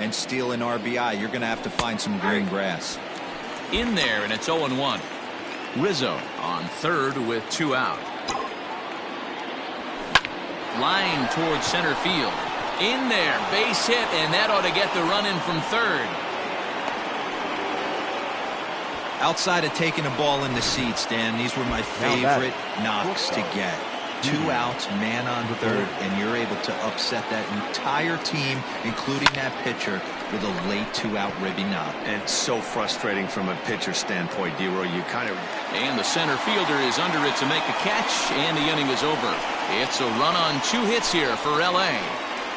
and steal an RBI, you're going to have to find some green grass. In there, and it's 0-1. Rizzo on third with 2 out. Line towards center field. In there, base hit, and that ought to get the run in from third. Outside of taking a ball in the seats, Dan, these were my favorite knocks to get. 2 outs, man on third, and you're able to upset that entire team, including that pitcher, with a late 2-out ribby knock. And so frustrating from a pitcher standpoint, D-Roy. You kind of... And the center fielder is under it to make the catch, and the inning is over. It's a run on 2 hits here for L.A.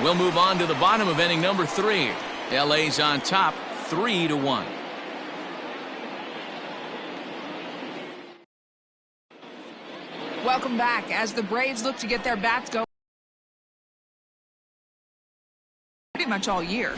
We'll move on to the bottom of inning number 3. L.A.'s on top, 3-1. Welcome back as the Braves look to get their bats going pretty much all year.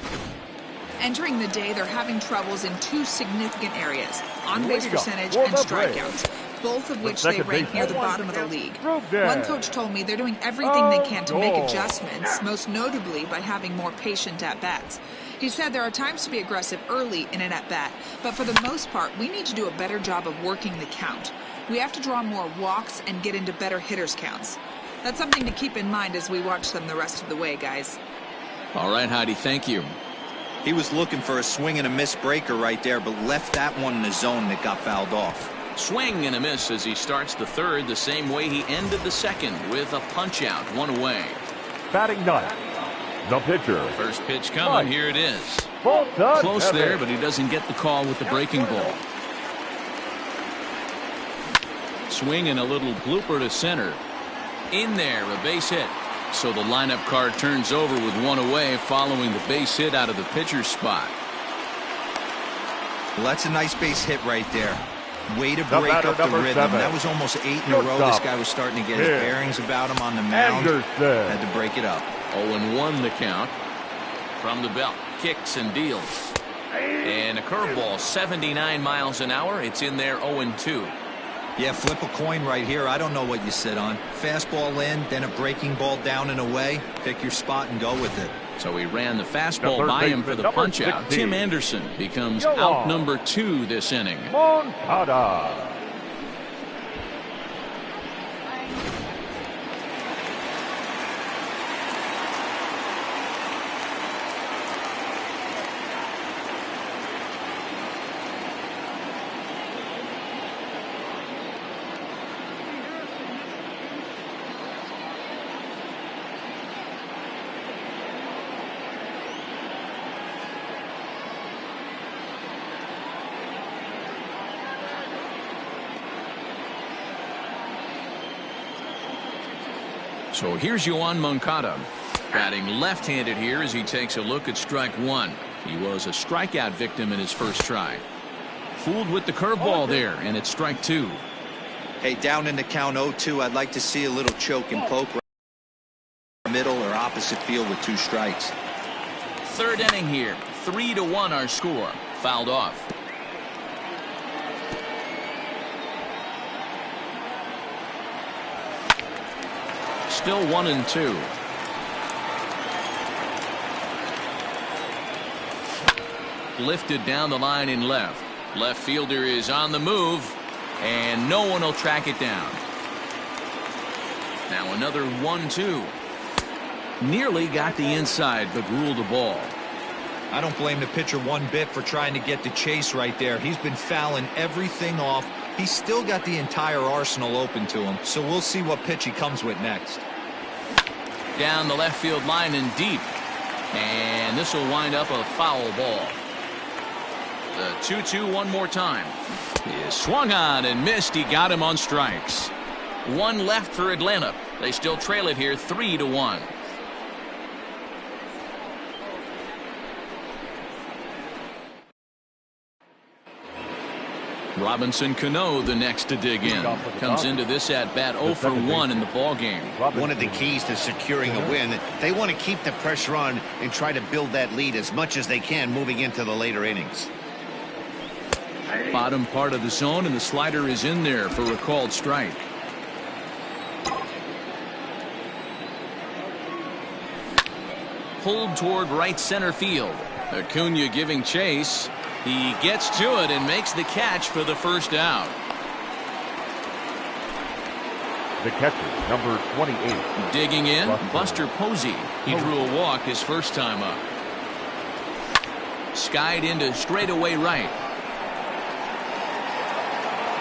Entering the day, they're having troubles in 2 significant areas, on-base percentage and strikeouts, both of which they rank near the bottom of the league. One coach told me they're doing everything they can to make adjustments, most notably by having more patient at-bats. He said there are times to be aggressive early in an at-bat, but for the most part, we need to do a better job of working the count. We have to draw more walks and get into better hitters' counts. That's something to keep in mind as we watch them the rest of the way, guys. All right, Heidi, thank you. He was looking for a swing and a miss breaker right there, but left that one in the zone that got fouled off. Swing and a miss as he starts the third the same way he ended the second, with a punch-out, 1 away. Batting ninth, the pitcher. First pitch coming, here it is. Close there, but he doesn't get the call with the breaking ball. Swing and a little blooper to center. In there, a base hit. So the lineup card turns over with 1 away following the base hit out of the pitcher's spot. Well, that's a nice base hit right there. Way to break up the rhythm. That was almost 8 in a row. This guy was starting to get his bearings about him on the mound. Had to break it up. 0-1 the count. From the belt, kicks and deals. And a curveball, 79 miles an hour. It's in there, 0-2. Yeah, flip a coin right here. I don't know what you sit on. Fastball in, then a breaking ball down and away. Pick your spot and go with it. So he ran the fastball by him for the punch-out. Tim Anderson becomes out number 2 this inning. Moncada. So here's Yoan Moncada, batting left-handed here as he takes a look at strike 1. He was a strikeout victim in his first try. Fooled with the curveball there, and it's strike 2. Hey, down in the count 0-2, I'd like to see a little choke and poke right middle or opposite field with 2 strikes. Third inning here, 3-1 our score. Fouled off. Still 1-2. Lifted down the line in left. Left fielder is on the move, and no one will track it down. Now another 1-2. Nearly got the inside, but ruled the ball. I don't blame the pitcher one bit for trying to get the chase right there. He's been fouling everything off. He's still got the entire arsenal open to him, so we'll see what pitch he comes with next. Down the left field line and deep. And this will wind up a foul ball. The 2-2 one more time. He swung on and missed. He got him on strikes. 1 left for Atlanta. They still trail it here 3-1. Robinson Cano the next to dig in. Comes into this at bat 0 for 1 in the ball game. One of the keys to securing a win, they want to keep the pressure on and try to build that lead as much as they can moving into the later innings. Bottom part of the zone, and the slider is in there for a called strike. Pulled toward right center field. Acuna giving chase. He gets to it and makes the catch for the first out. The catcher, number 28. Digging in, Buster Posey. He drew a walk his first time up. Skied into straightaway right.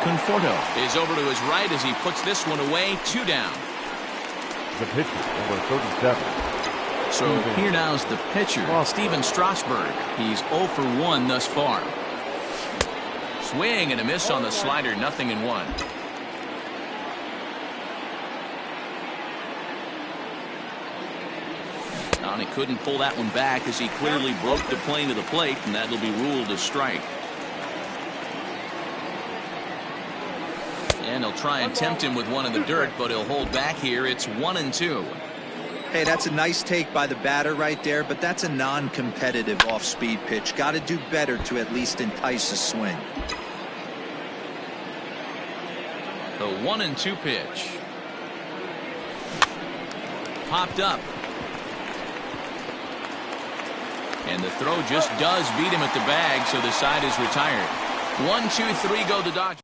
Conforto is over to his right as he puts this one away. 2 down. The pitcher, number 37. So here now's the pitcher, Steven Strasburg. He's 0 for 1 thus far. Swing and a miss on the slider, 0-1. He couldn't pull that one back as he clearly broke the plane to the plate, and that'll be ruled a strike. And he'll try and tempt him with one in the dirt, but he'll hold back here. It's 1-2. Hey, that's a nice take by the batter right there, but that's a non-competitive off-speed pitch. Got to do better to at least entice a swing. The 1-2 pitch. Popped up. And the throw just does beat him at the bag, so the side is retired. 1-2-3 go the Dodgers.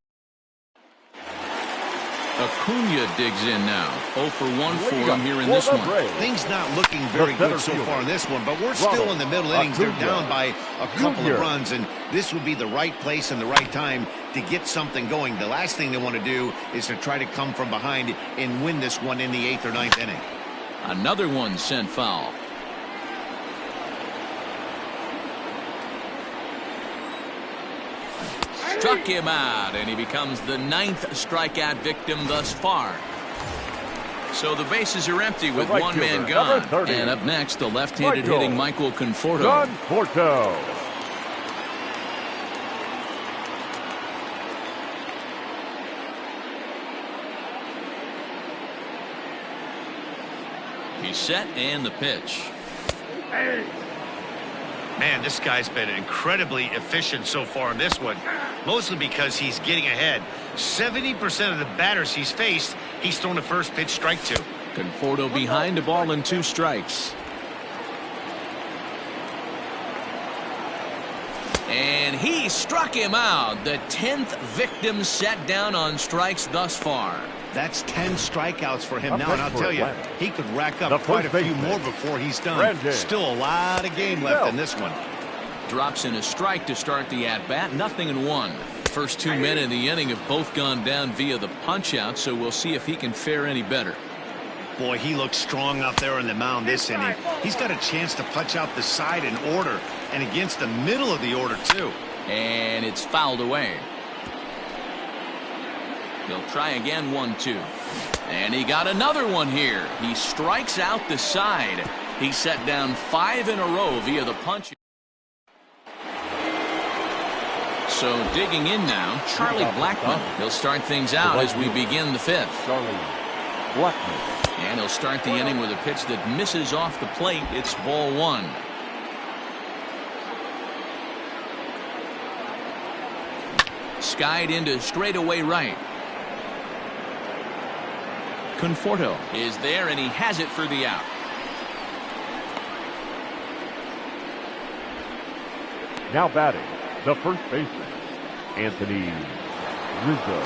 Acuna digs in now. 0 for 1 for him here in this one. Things not looking very good so far in this one, but we're still in the middle innings. They're down by a couple of runs, and this would be the right place and the right time to get something going. The last thing they want to do is to try to come from behind and win this one in the 8th or 9th inning. Another one sent foul. Struck him out, and he becomes the 9th strikeout victim thus far. So the bases are empty with one man gone. And up next, the left-handed hitting Michael Conforto. He's set, and the pitch. Man, this guy's been incredibly efficient so far in this one, mostly because he's getting ahead. 70% of the batters he's faced, he's thrown a first pitch strike to. Conforto behind a ball and 2 strikes. And he struck him out. The 10th victim set down on strikes thus far. That's 10 strikeouts for him now, and I'll tell you, he could rack up quite a few more before he's done. Still a lot of game left in this one. Drops in a strike to start the at-bat. 0-1. First 2 men in the inning have both gone down via the punch-out, so we'll see if he can fare any better. Boy, he looks strong out there on the mound this inning. He's got a chance to punch out the side in order, and against the middle of the order, too. And it's fouled away. He'll try again, 1-2. And he got another one here. He strikes out the side. He set down 5 in a row via the punch. So digging in now, Charlie Blackmon. He'll start things out as we begin the 5th. Charlie Blackmon. And he'll start the inning with a pitch that misses off the plate. It's ball 1. Skied into straightaway right. Conforto is there, and he has it for the out. Now batting, the first baseman, Anthony Rizzo.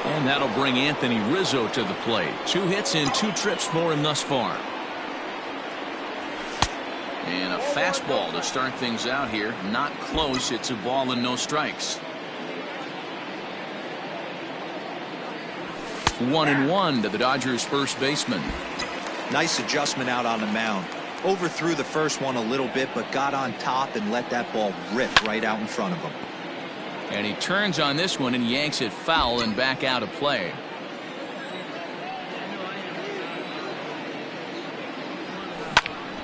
And that'll bring Anthony Rizzo to the plate. 2 hits and 2 trips for him thus far. And a fastball to start things out here. Not close. It's a ball and no strikes. 1-1 to the Dodgers first baseman. Nice adjustment out on the mound. Overthrew the first one a little bit, but got on top and let that ball rip right out in front of him. And he turns on this one and yanks it foul and back out of play.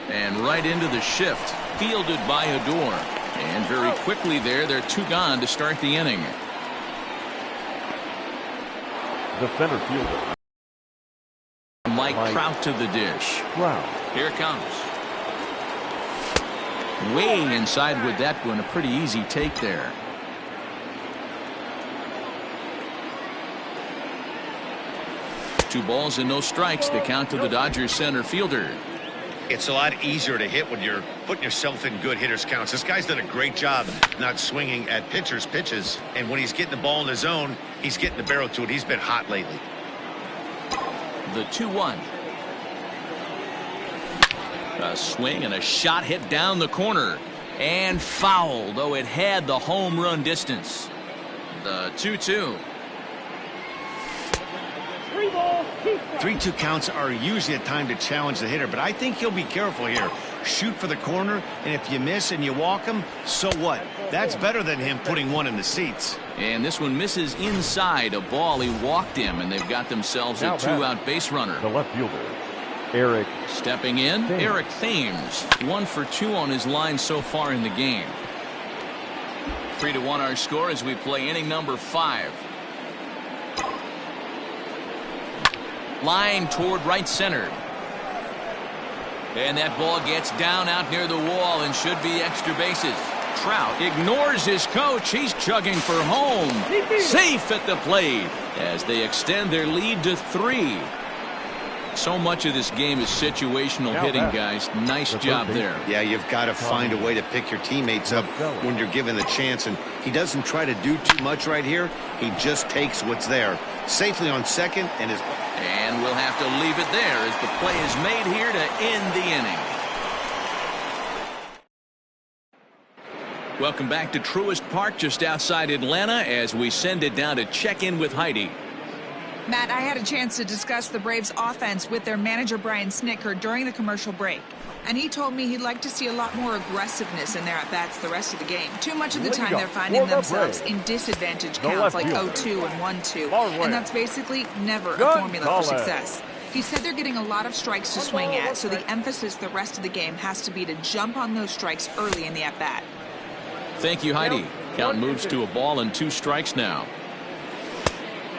And right into the shift. Fielded by Odor. And very quickly there, they're 2 gone to start the inning. The center fielder, Mike Trout to the dish. Wow. Here it comes. Way inside with that one. A pretty easy take there. Two balls and no strikes. The count to the Dodgers center fielder. It's a lot easier to hit when you're putting yourself in good hitters' counts. This guy's done a great job not swinging at pitchers' pitches. And when he's getting the ball in the zone, he's getting the barrel to it. He's been hot lately. The 2-1. A swing and a shot hit down the corner. And fouled, though it had the home run distance. The 2-2. 3-2 counts are usually a time to challenge the hitter, but I think he'll be careful here. Shoot for the corner, and if you miss and you walk him, so what? That's better than him putting one in the seats. And this one misses inside a ball. He walked him, and they've got themselves a two-out base runner. The left fielder, Eric. Stepping in, Eric Thames. 1 for 2 on his line so far in the game. 3-1 our score as we play inning number 5. Line toward right center. And that ball gets down out near the wall and should be extra bases. Trout ignores his coach. He's chugging for home. Safe at the plate as they extend their lead to 3. So much of this game is situational hitting, guys. Nice job there. Yeah, you've got to find a way to pick your teammates up when you're given the chance, and he doesn't try to do too much right here. He just takes what's there. Safely on second, and we'll have to leave it there as the play is made here to end the inning. Welcome back to Truist Park just outside Atlanta as we send it down to check in with Heidi. Matt, I had a chance to discuss the Braves offense with their manager Brian Snitker during the commercial break. And he told me he'd like to see a lot more aggressiveness in their at-bats the rest of the game. Too much of the time they're finding themselves in disadvantage counts like 0-2 and 1-2. And that's basically never a formula for success. He said they're getting a lot of strikes to swing at, so the emphasis the rest of the game has to be to jump on those strikes early in the at-bat. Thank you, Heidi. Count moves to a ball and 2 strikes now.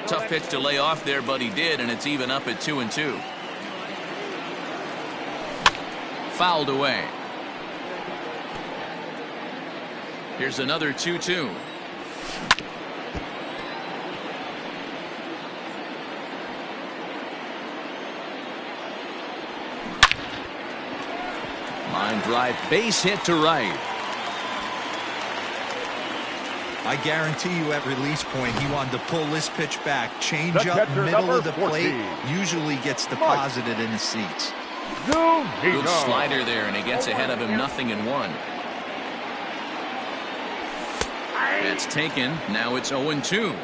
Tough pitch to lay off there, but he did, and it's even up at 2-2. Fouled away. Here's another 2-2. Line drive, base hit to right. I guarantee you at release point he wanted to pull this pitch back. Change up middle of the plate usually gets deposited in the seats. Good slider there, and he gets ahead of him 0-1. That's taken. Now it's 0-2.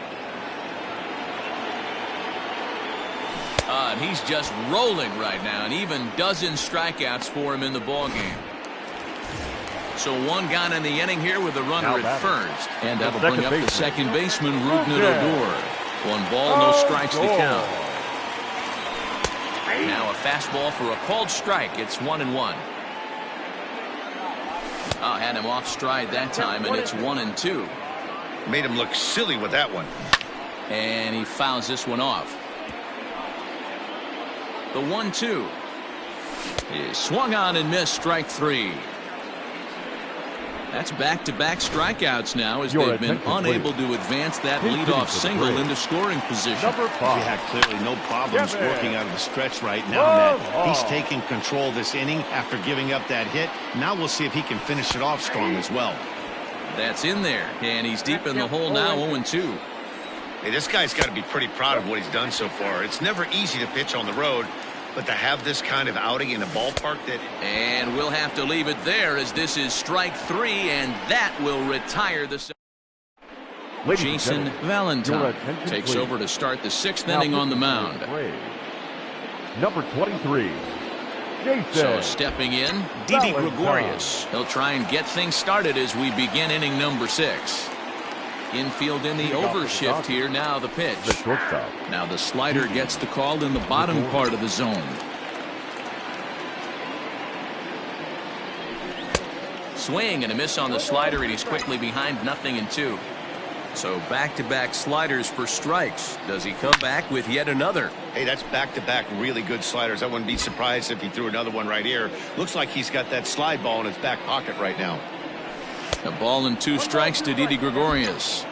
And he's just rolling right now, and even dozen strikeouts for him in the ballgame. So 1 gone in the inning here with a runner at first. And that'll bring up the second baseman, Rougned Odor. 1 ball, no strikes to count. Now a fastball for a called strike. It's 1-1. Had him off stride that time, and it's 1-2. made him look silly with that one. And he fouls this one off. The 1-2 is swung on and missed, strike 3. That's back-to-back strikeouts now as they've been unable to advance that leadoff single into scoring position. Yeah, clearly no problems working out of the stretch right now, Matt. He's taking control this inning after giving up that hit. Now we'll see if he can finish it off strong as well. That's in there, and he's deep in the hole now, 0-2. Hey, this guy's got to be pretty proud of what he's done so far. It's never easy to pitch on the road, but to have this kind of outing in a ballpark that... And we'll have to leave it there as this is strike 3, and that will retire the... Jason Valentine takes over to start the 6th inning on the mound. Number 23, Jason. So stepping in, Didi Gregorius. He'll try and get things started as we begin inning number 6. Infield in the overshift here. Now the pitch. Now the slider gets the call in the bottom part of the zone. Swing and a miss on the slider, and he's quickly behind 0-2. So back-to-back sliders for strikes. Does he come back with yet another? Hey, that's back-to-back really good sliders. I wouldn't be surprised if he threw another one right here. Looks like he's got that slide ball in his back pocket right now. A ball and 2 strikes to Didi Gregorius.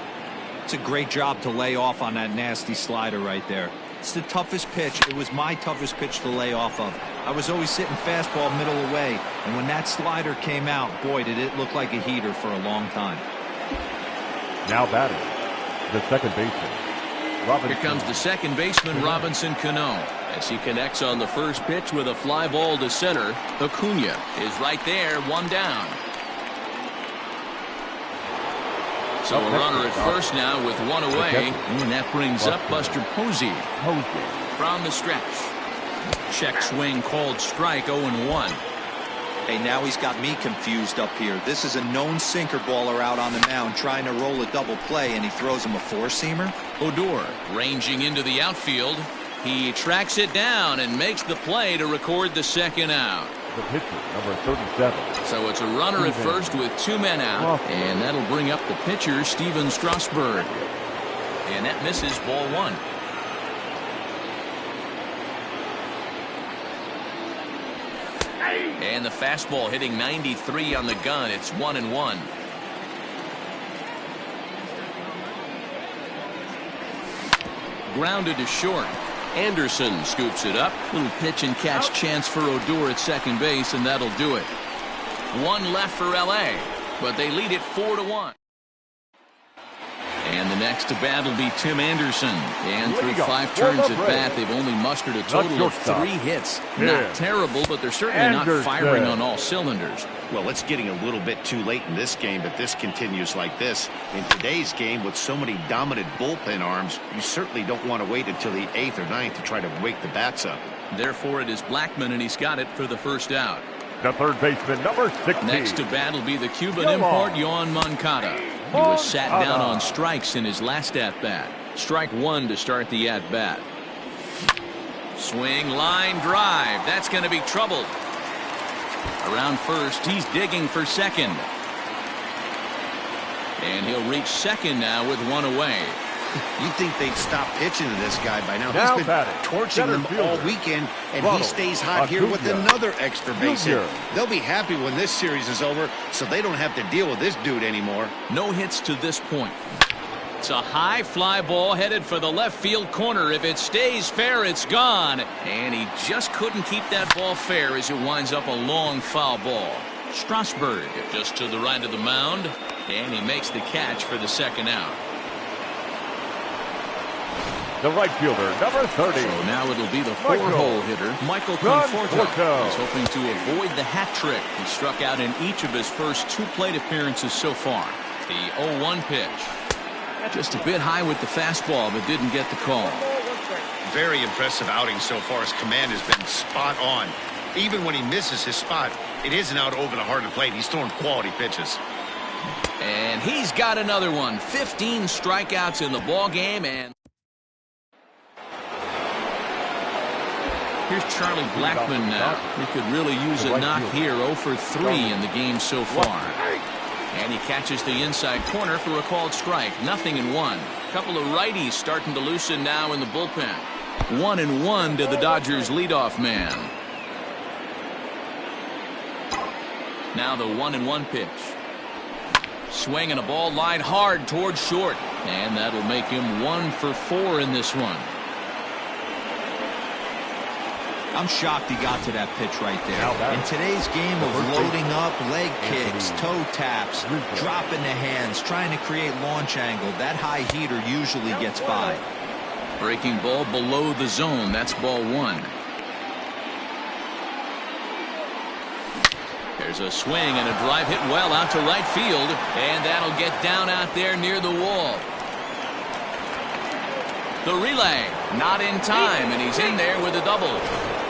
It's a great job to lay off on that nasty slider right there. It's the toughest pitch. It was my toughest pitch to lay off of. I was always sitting fastball middle away, and when that slider came out, boy, did it look like a heater for a long time. Now batting, the second baseman, Robinson. Here comes the second baseman, Robinson Cano, as he connects on the first pitch with a fly ball to center. Acuna is right there, one down. So a runner at first now with one away, and that brings up Buster Posey from the stretch. Check swing called strike, 0-1. Hey, now he's got me confused up here. This is a known sinker baller out on the mound trying to roll a double play, and he throws him a four-seamer. Odor ranging into the outfield. He tracks it down and makes the play to record the second out. The pitcher, number 37. So it's a runner at first with two men out, and that'll bring up the pitcher, Steven Strasburg. And that misses, ball one. And the fastball hitting 93 on the gun. It's 1-1. Grounded to short. Anderson scoops it up. Little pitch and catch chance for Odor at second base, and that'll do it. One left for LA, but they lead it 4-1. And the next to bat will be Tim Anderson. And through 5 turns at bat, they've only mustered a total of 3 hits. Not terrible, but they're certainly not firing on all cylinders. Well, it's getting a little bit too late in this game, but this continues like this. In today's game, with so many dominant bullpen arms, you certainly don't want to wait until the 8th or 9th to try to wake the bats up. Therefore, it is Blackman, and he's got it for the first out. The third baseman, number 16. Next to bat will be the Cuban import, Yoan Moncada. He was sat down on strikes in his last at-bat. Strike one to start the at-bat. Swing, line drive. That's going to be trouble. Around first, he's digging for second. And he'll reach second now with one away. You'd think they'd stop pitching to this guy by now. He's been torching them all weekend, and he stays hot here with another extra base hit. They'll be happy when this series is over, so they don't have to deal with this dude anymore. No hits to this point. It's a high fly ball headed for the left field corner. If it stays fair, it's gone. And he just couldn't keep that ball fair as it winds up a long foul ball. Strasburg just to the right of the mound, and he makes the catch for the second out. The right fielder, number 30. So now it'll be the 4-hole hitter, Michael Conforto. He's hoping to avoid the hat trick. He struck out in each of his first 2 plate appearances so far. The 0-1 pitch. Just a bit high with the fastball, but didn't get the call. Very impressive outing so far. His command has been spot on. Even when he misses his spot, it isn't out over the heart of the plate. He's throwing quality pitches. And he's got another one. 15 strikeouts in the ball game, and here's Charlie Blackman now. He could really use a knock here. 0 for 3 in the game so far. And he catches the inside corner for a called strike. 0-1. Couple of righties starting to loosen now in the bullpen. 1-1 to the Dodgers leadoff man. Now the 1-1 pitch. Swing and a ball lined hard towards short. And that'll make him 1 for 4 in this one. I'm shocked he got to that pitch right there. In today's game of loading up, leg kicks, toe taps, dropping the hands, trying to create launch angle, that high heater usually gets by. Breaking ball below the zone. That's ball 1. There's a swing and a drive hit well out to right field, and that'll get down out there near the wall. The relay not in time, and he's in there with a double.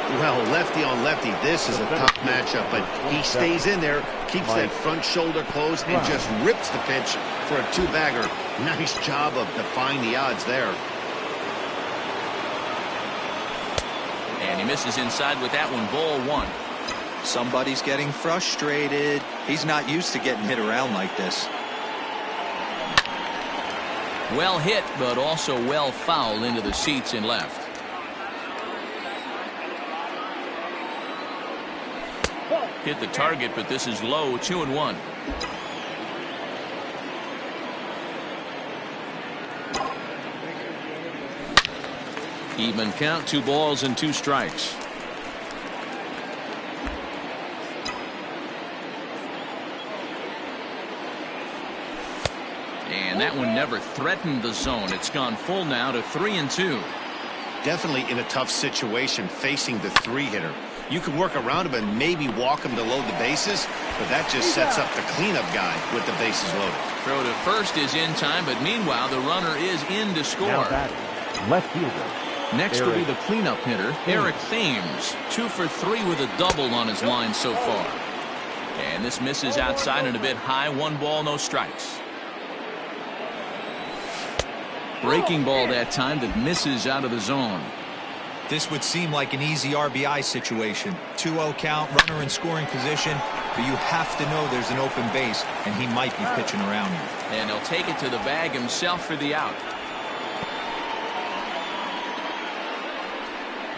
Well, lefty on lefty, this is a tough matchup, but he stays in there, keeps that front shoulder closed, and just rips the pitch for a 2-bagger. Nice job of defying the odds there. And he misses inside with that one, ball 1. Somebody's getting frustrated. He's not used to getting hit around like this. Well hit, but also well fouled into the seats in left. Hit the target, but this is low. 2-1. Even count, 2 balls and 2 strikes. And that one never threatened the zone. It's gone full now to 3-2. Definitely in a tough situation facing the 3-hitter. You can work around him and maybe walk him to load the bases, but that just sets up the cleanup guy with the bases loaded. Throw to first is in time, but meanwhile the runner is in to score. Now batting, left fielder. Next will be the cleanup hitter, Eric Thames. 2 for 3 with a double on his line so far. And this misses outside and a bit high. 1 ball, no strikes. Breaking ball that time that misses out of the zone. This would seem like an easy RBI situation. 2-0 count, runner in scoring position, but you have to know there's an open base, and he might be pitching around you. And he'll take it to the bag himself for the out.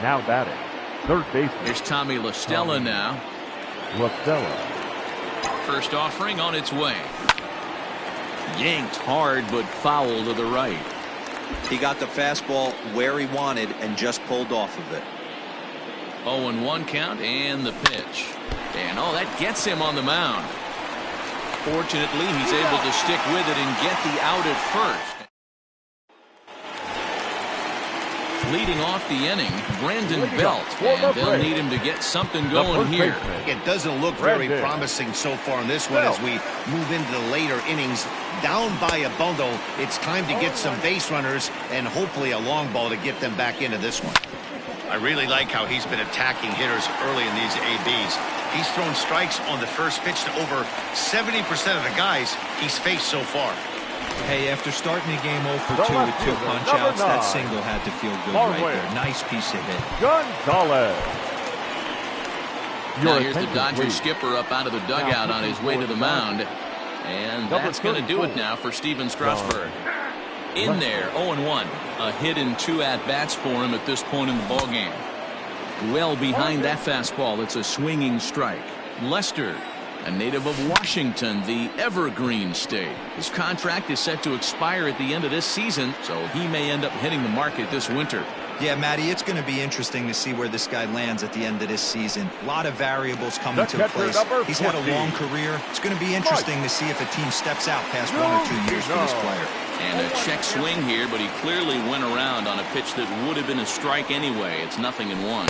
Now batting, third baseman. Here's Tommy La Stella now. La Stella. First offering on its way. Yanked hard, but foul to the right. He got the fastball where he wanted and just pulled off of it. 0-1 count and the pitch. And that gets him on the mound. Fortunately, he's able to stick with it and get the out at first. Leading off the inning, Brandon Belt, and they'll need him to get something going here. It doesn't look very promising so far in this one as we move into the later innings. Down by a bundle, it's time to get some base runners and hopefully a long ball to get them back into this one. I really like how he's been attacking hitters early in these ABs. He's thrown strikes on the first pitch to over 70% of the guys he's faced so far. Hey, after starting the game 0 for 2 with 2 punch-outs, that single had to feel good right there. Nice piece of hit. Gonzalez. Now here's the Dodgers skipper up out of the dugout on his way to the mound. And that's going to do it now for Steven Strasburg. In there, 0-1. A hit and 2 at-bats for him at this point in the ballgame. Well behind that fastball, it's a swinging strike. Lester, a native of Washington, the Evergreen State. His contract is set to expire at the end of this season, so he may end up hitting the market this winter. Yeah, Matty, it's going to be interesting to see where this guy lands at the end of this season. A lot of variables coming to place. He's had a long career. It's going to be interesting to see if a team steps out past 1 or 2 years for this player. And a check swing here, but he clearly went around on a pitch that would have been a strike anyway. It's 0-1.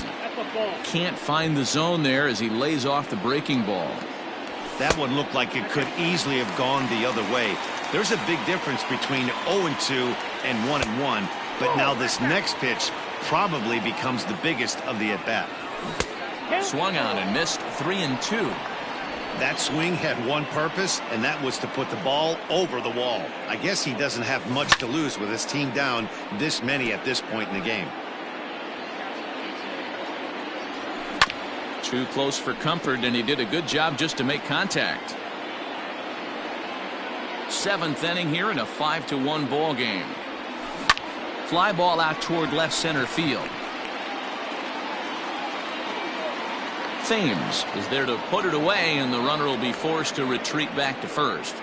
Can't find the zone there as he lays off the breaking ball. That one looked like it could easily have gone the other way. There's a big difference between 0-2 and 1-1, but now this next pitch probably becomes the biggest of the at-bat. Swung on and missed. 3-2. That swing had one purpose, and that was to put the ball over the wall. I guess he doesn't have much to lose with his team down this many at this point in the game. Too close for comfort, and he did a good job just to make contact. 7th inning here in a 5-1 ball game. Fly ball out toward left center field. Thames is there to put it away, and the runner will be forced to retreat back to first.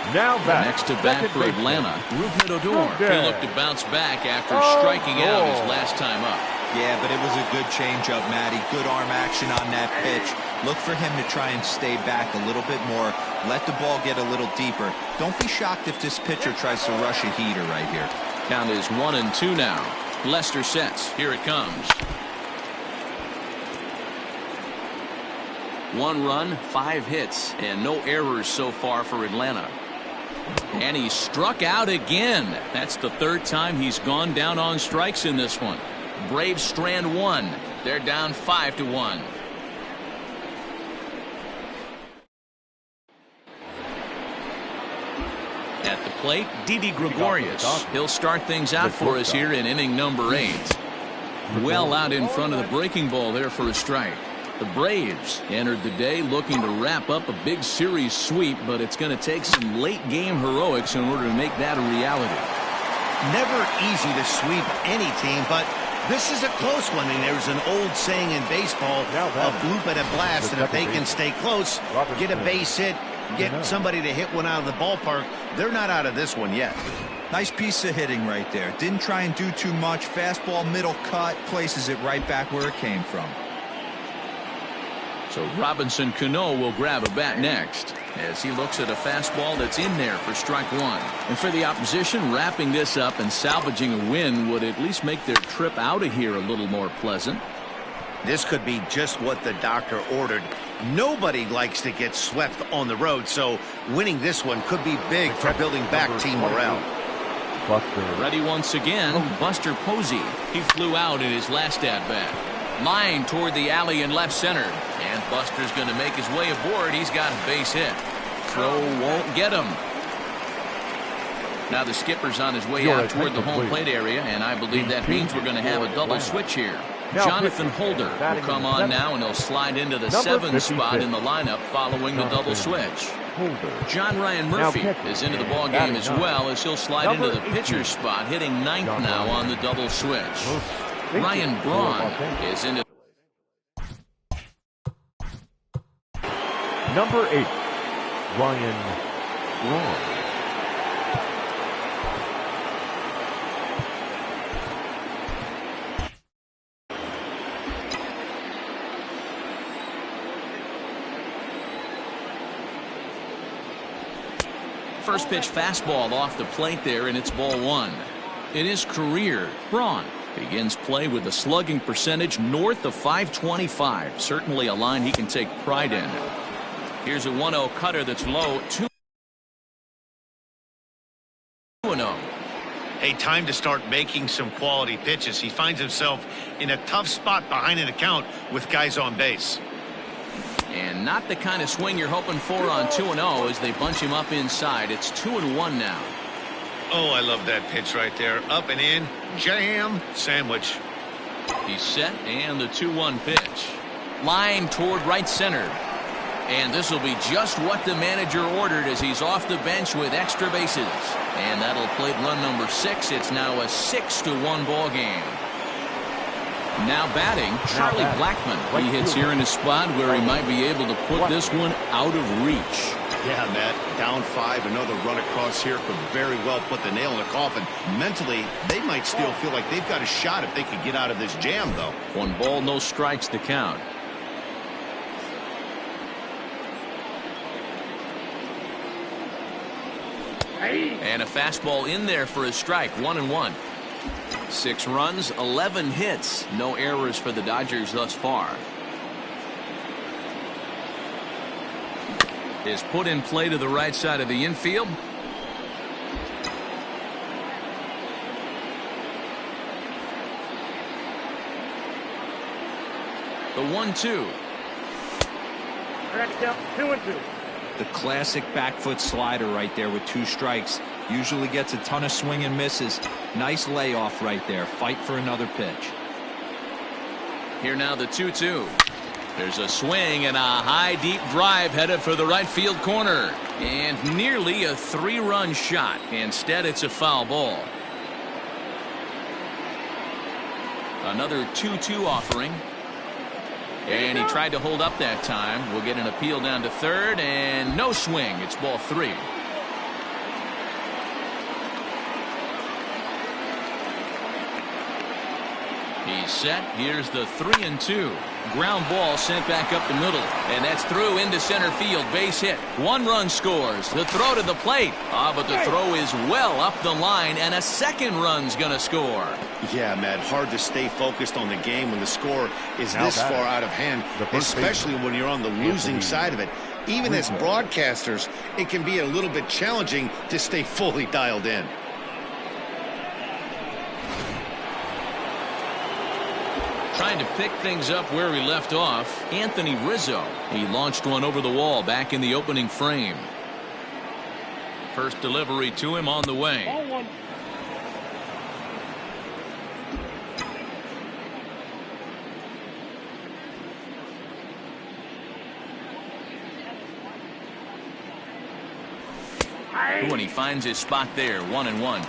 Now back. Next to bat for Atlanta, Rougned Odor. He'll look to bounce back after striking out his last time up. Yeah, but it was a good changeup, Matty. Good arm action on that pitch. Look for him to try and stay back a little bit more. Let the ball get a little deeper. Don't be shocked if this pitcher tries to rush a heater right here. Count is 1-2 now. Lester sets. Here it comes. 1 run, 5 hits, and no errors so far for Atlanta. And he struck out again. That's the 3rd time he's gone down on strikes in this one. Braves strand 1. They're down 5-1. At the plate, Didi Gregorius. He'll start things out for us here in inning number 8. Well out in front of the breaking ball there for a strike. The Braves entered the day looking to wrap up a big series sweep, but it's going to take some late game heroics in order to make that a reality. Never easy to sweep any team, but this is a close one, and there's an old saying in baseball, a bloop and a blast, and if they can stay close, get a base hit, get somebody to hit one out of the ballpark, they're not out of this one yet. Nice piece of hitting right there. Didn't try and do too much. Fastball, middle cut, places it right back where it came from. So Robinson Cano will grab a bat next as he looks at a fastball that's in there for strike one. And for the opposition, wrapping this up and salvaging a win would at least make their trip out of here a little more pleasant. This could be just what the doctor ordered. Nobody likes to get swept on the road, so winning this one could be big for building back team morale. Buster. Ready once again, Buster Posey. He flew out in his last at-bat. Line toward the alley in left center. And Buster's going to make his way aboard. He's got a base hit. Throw won't get him. Now the skipper's on his way out toward the home plate area, and I believe that means we're going to have a double switch here. Jonathan Holder will come on now, and he'll slide into the 7th spot in the lineup following the double switch. John Ryan Murphy is into the ball game as well, as he'll slide into the pitcher's spot, hitting 9th now on the double switch. Ryan Braun is into Number 8, Ryan Braun. first pitch fastball off the plate there, and it's ball one. In his career, Braun begins play with a slugging percentage north of .525. Certainly a line he can take pride in. Here's a 1-0 cutter that's low, 2-0. Hey, time to start making some quality pitches. He finds himself in a tough spot behind an account with guys on base. And not the kind of swing you're hoping for on 2-0 as they bunch him up inside. It's 2-1 now. Oh, I love that pitch right there. Up and in, jam, sandwich. He's set, and the 2-1 pitch. Line toward right center. And this will be just what the manager ordered as he's off the bench with extra bases. And that'll plate run number 6. It's now a 6-1 ball game. Now batting, Charlie Blackmon. He hits here in a spot where he might be able to put this one out of reach. Yeah, Matt, down 5, another run across here could very well put the nail in the coffin. Mentally, they might still feel like they've got a shot if they could get out of this jam, though. 1 ball, no strikes to count. And a fastball in there for a strike, 1-1. 6 runs, 11 hits. No errors for the Dodgers thus far. Is put in play to the right side of the infield. The 1-2. 2-2. The classic back foot slider right there with 2 strikes. Usually gets a ton of swing and misses. Nice layoff right there. Fight for another pitch. Here now the 2-2. There's a swing and a high deep drive headed for the right field corner. And nearly a 3-run shot. Instead it's a foul ball. Another 2-2 offering. And he tried to hold up that time. We'll get an appeal down to third, and no swing. It's ball 3. He's set. Here's the 3-2. Ground ball sent back up the middle, and that's through into center field. Base hit. 1 run scores. The throw to the plate. But the throw is well up the line, and a 2nd run's going to score. Yeah, Matt, hard to stay focused on the game when the score is this far out of hand, especially when you're on the losing side of it. Even as broadcasters, it can be a little bit challenging to stay fully dialed in. Trying to pick things up where we left off, Anthony Rizzo. He launched one over the wall back in the opening frame. First delivery to him on the way. When he finds his spot there, 1-1.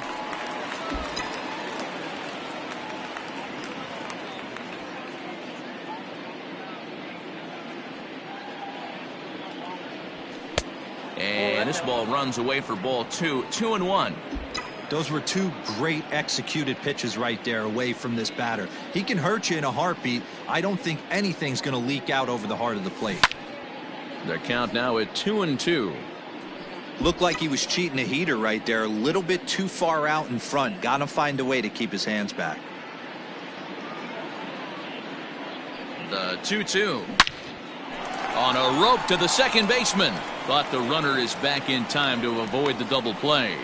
And this ball runs away for ball 2, 2-1. Those were two great executed pitches right there away from this batter. He can hurt you in a heartbeat. I don't think anything's going to leak out over the heart of the plate. The count now at 2-2. Looked like he was cheating a heater right there. A little bit too far out in front. Got to find a way to keep his hands back. The 2-2. On a rope to the second baseman. But the runner is back in time to avoid the double play.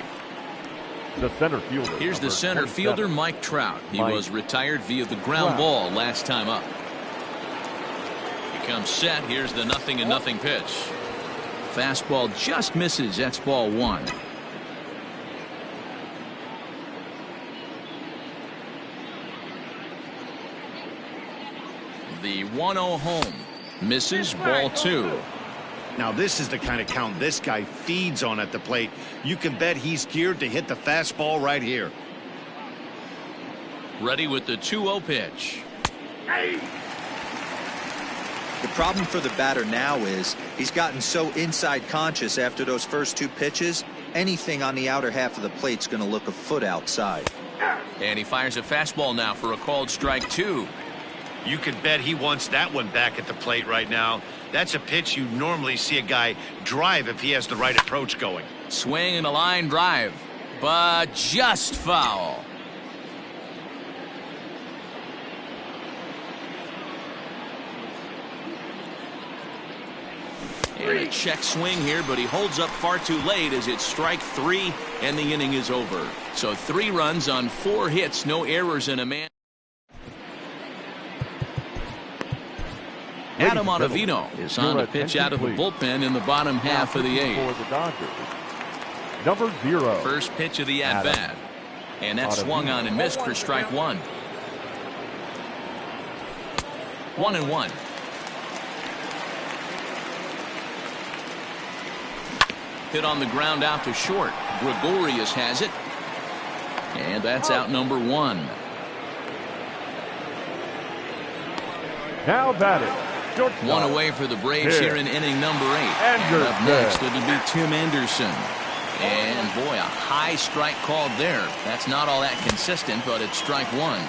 The center fielder. Here's the center fielder, Mike Trout. He was retired via the ground ball last time up. He comes set. Here's the 0-0 pitch. Fastball just misses. That's ball one. The 1-0 home. Misses, ball two. Now this is the kind of count this guy feeds on at the plate. You can bet he's geared to hit the fastball right here. Ready with the 2-0 pitch. The problem for the batter now is he's gotten so inside conscious after those first two pitches. Anything on the outer half of the plate's going to look a foot outside. And he fires a fastball now for a called strike two. You can bet he wants that one back at the plate right now. That's a pitch you normally see a guy drive if he has the right approach going. Swing and a line drive, but just foul. And a check swing here, but he holds up far too late as it's strike three, and the inning is over. So 3 runs on 4 hits, no errors, and a man. Adam Ottavino is on to pitch out of the bullpen in the bottom half of the 8th. For the Dodgers. Number 0. First pitch of the at-bat. And that swung on and missed for strike one. 1-1. Hit on the ground out to short. Gregorius has it. And that's out number 1. Now batting. One away for the Braves here in inning number 8. And up next, it'll be Tim Anderson. And boy, a high strike called there. That's not all that consistent, but it's strike one.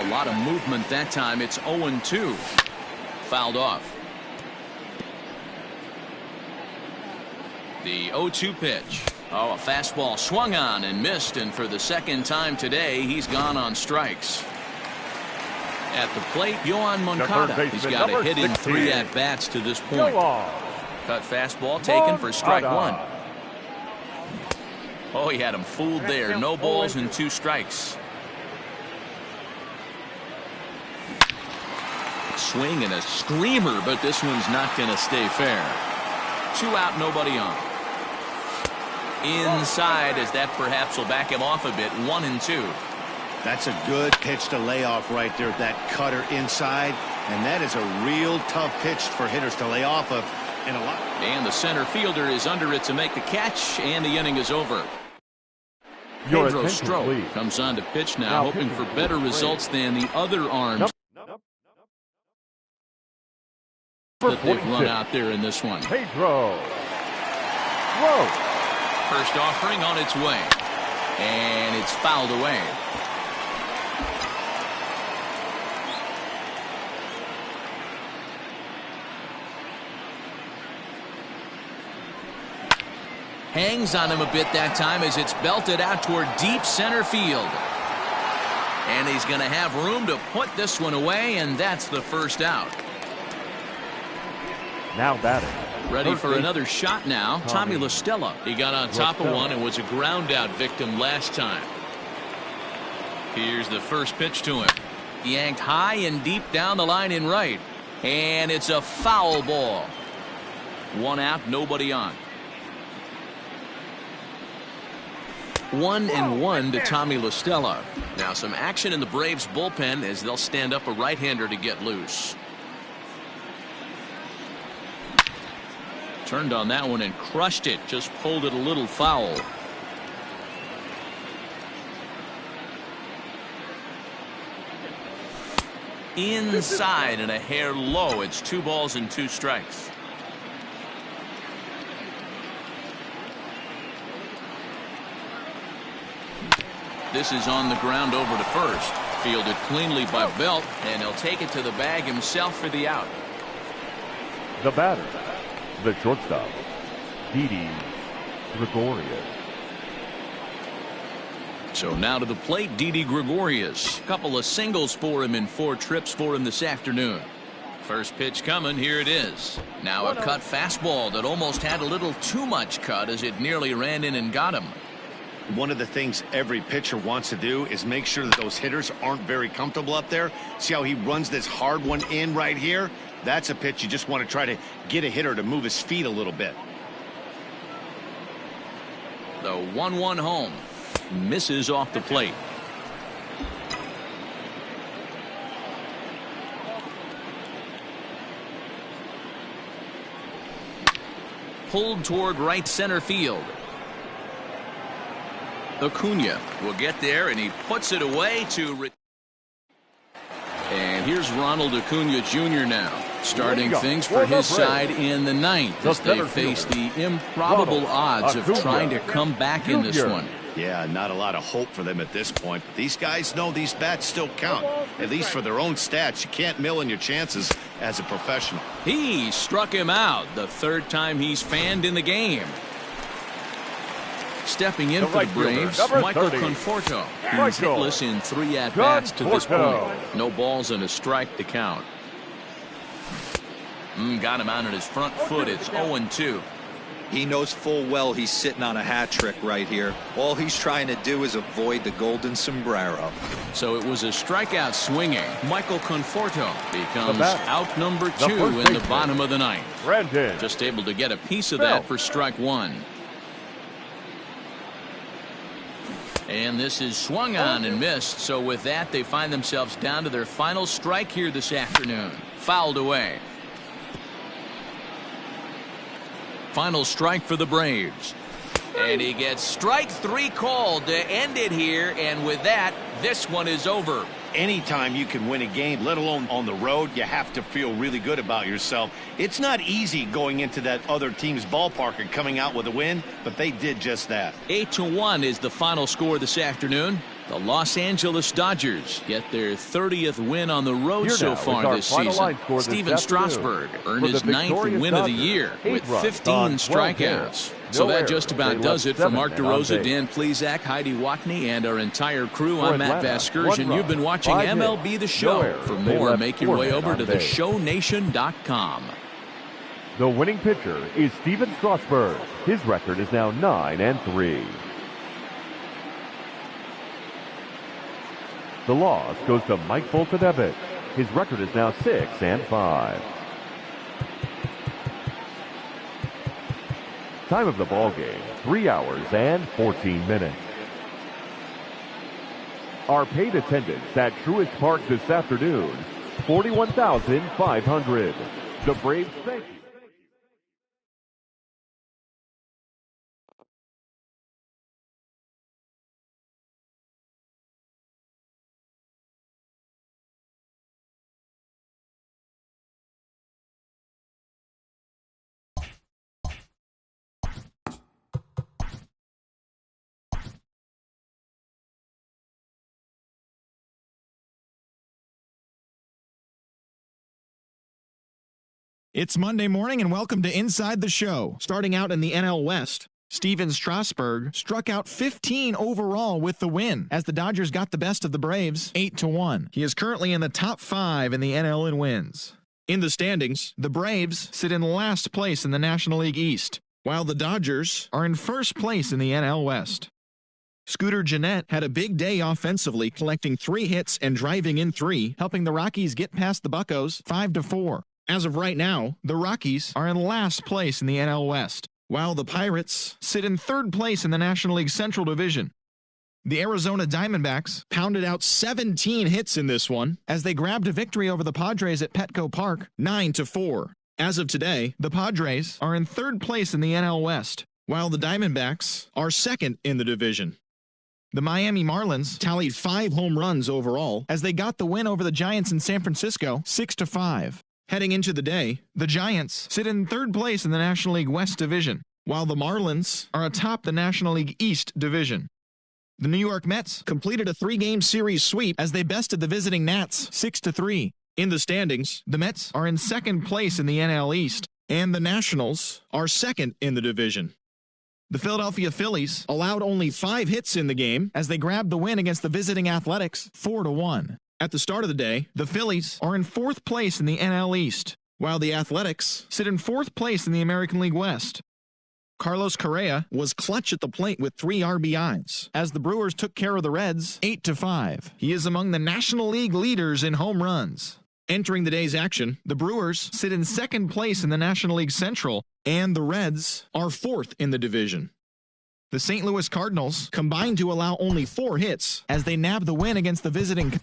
A lot of movement that time. It's 0-2. Fouled off. The 0-2 pitch. Oh, a fastball swung on and missed, and for the second time today, he's gone on strikes. At the plate, Yohan Moncada. He's got a hit in 3 at-bats to this point. Cut fastball taken for strike one. Oh, he had him fooled there. No balls and 2 strikes. Swing and a screamer, but this one's not going to stay fair. 2 out, nobody on. Inside, as that perhaps will back him off a bit. 1-2. That's a good pitch to lay off right there. That cutter inside, and that is a real tough pitch for hitters to lay off of. And the center fielder is under it to make the catch, and the inning is over. Pedro Strop comes on to pitch now, hoping for better results than the other arms that they've run out there in this one. Pedro. First offering on its way, and it's fouled away. Hangs on him a bit that time as it's belted out toward deep center field. And he's going to have room to put this one away, and that's the first out. Now batting. Ready for another shot now. Tommy La Stella. He got on top of one and was a ground out victim last time. Here's the first pitch to him. Yanked high and deep down the line in right. And it's a foul ball. 1 out, nobody on. 1-1 to Tommy La Stella. Now some action in the Braves bullpen as they'll stand up a right-hander to get loose. Turned on that one and crushed it. Just pulled it a little foul. Inside and a hair low. It's 2 balls and 2 strikes. This is on the ground over to first. Fielded cleanly by Belt, and he'll take it to the bag himself for the out. The batter, the shortstop, Didi Gregorius. So now to the plate, Didi Gregorius. Couple of singles for him in 4 trips for him this afternoon. First pitch coming, here it is. Now a cut fastball that almost had a little too much cut as it nearly ran in and got him. One of the things every pitcher wants to do is make sure that those hitters aren't very comfortable up there. See how he runs this hard one in right here? That's a pitch you just want to try to get a hitter to move his feet a little bit. The 1-1 home. Misses off the plate. Pulled toward right center field. Acuna will get there, and he puts it away to. And here's Ronald Acuna Jr. now, starting things for his side in the 9th as they face the improbable odds of trying to come back in this one. Yeah, not a lot of hope for them at this point, but these guys know these bats still count, at least for their own stats. You can't mill in your chances as a professional. He struck him out the 3rd time he's fanned in the game. Stepping in for the Braves, Michael Conforto. He's hitless in 3 at-bats to this point. No balls and a strike to count. Got him out on his front foot. It's 0-2. He knows full well he's sitting on a hat trick right here. All he's trying to do is avoid the golden sombrero. So it was a strikeout swinging. Michael Conforto becomes out number 2 in the bottom of the 9th. Just able to get a piece of that for strike 1. And this is swung on and missed. So with that, they find themselves down to their final strike here this afternoon. Fouled away. Final strike for the Braves. And he gets strike 3 called to end it here. And with that, this one is over. Anytime you can win a game, let alone on the road, you have to feel really good about yourself. It's not easy going into that other team's ballpark and coming out with a win, but they did just that. 8-1 is the final score this afternoon. The Los Angeles Dodgers get their 30th win on the road so far this season. Steven Strasburg earned his 9th win of the year with 15 strikeouts. So that just about does it for Mark DeRosa, Dan Plesac, Heidi Watney, and our entire crew. I'm Matt Vasgersian. You've been watching MLB The Show. For more, make your way over to theshownation.com. The winning pitcher is Steven Strasburg. His record is now 9-3. The loss goes to Mike Foltynewicz. His record is now 6-5. Time of the ball game, 3 hours and 14 minutes. Our paid attendance at Truist Park this afternoon, 41,500. The Braves thank you. It's Monday morning and welcome to Inside the Show. Starting out in the NL West, Steven Strasburg struck out 15 overall with the win as the Dodgers got the best of the Braves 8-1. He is currently in the top 5 in the NL in wins. In the standings, the Braves sit in last place in the National League East, while the Dodgers are in first place in the NL West. Scooter Gennett had a big day offensively, collecting 3 hits and driving in 3, helping the Rockies get past the Buccos 5-4. As of right now, the Rockies are in last place in the NL West, while the Pirates sit in 3rd place in the National League Central Division. The Arizona Diamondbacks pounded out 17 hits in this one as they grabbed a victory over the Padres at Petco Park 9-4. As of today, the Padres are in 3rd place in the NL West, while the Diamondbacks are 2nd in the division. The Miami Marlins tallied 5 home runs overall as they got the win over the Giants in San Francisco 6-5. Heading into the day, the Giants sit in 3rd place in the National League West Division, while the Marlins are atop the National League East Division. The New York Mets completed a 3-game series sweep as they bested the visiting Nats 6-3. In the standings, the Mets are in second place in the NL East, and the Nationals are second in the division. The Philadelphia Phillies allowed only 5 hits in the game as they grabbed the win against the visiting Athletics 4-1. At the start of the day, the Phillies are in 4th place in the NL East, while the Athletics sit in 4th place in the American League West. Carlos Correa was clutch at the plate with 3 RBIs as the Brewers took care of the Reds 8-5. He is among the National League leaders in home runs. Entering the day's action, the Brewers sit in 2nd place in the National League Central, and the Reds are 4th in the division. The St. Louis Cardinals combined to allow only 4 hits as they nabbed the win against the visiting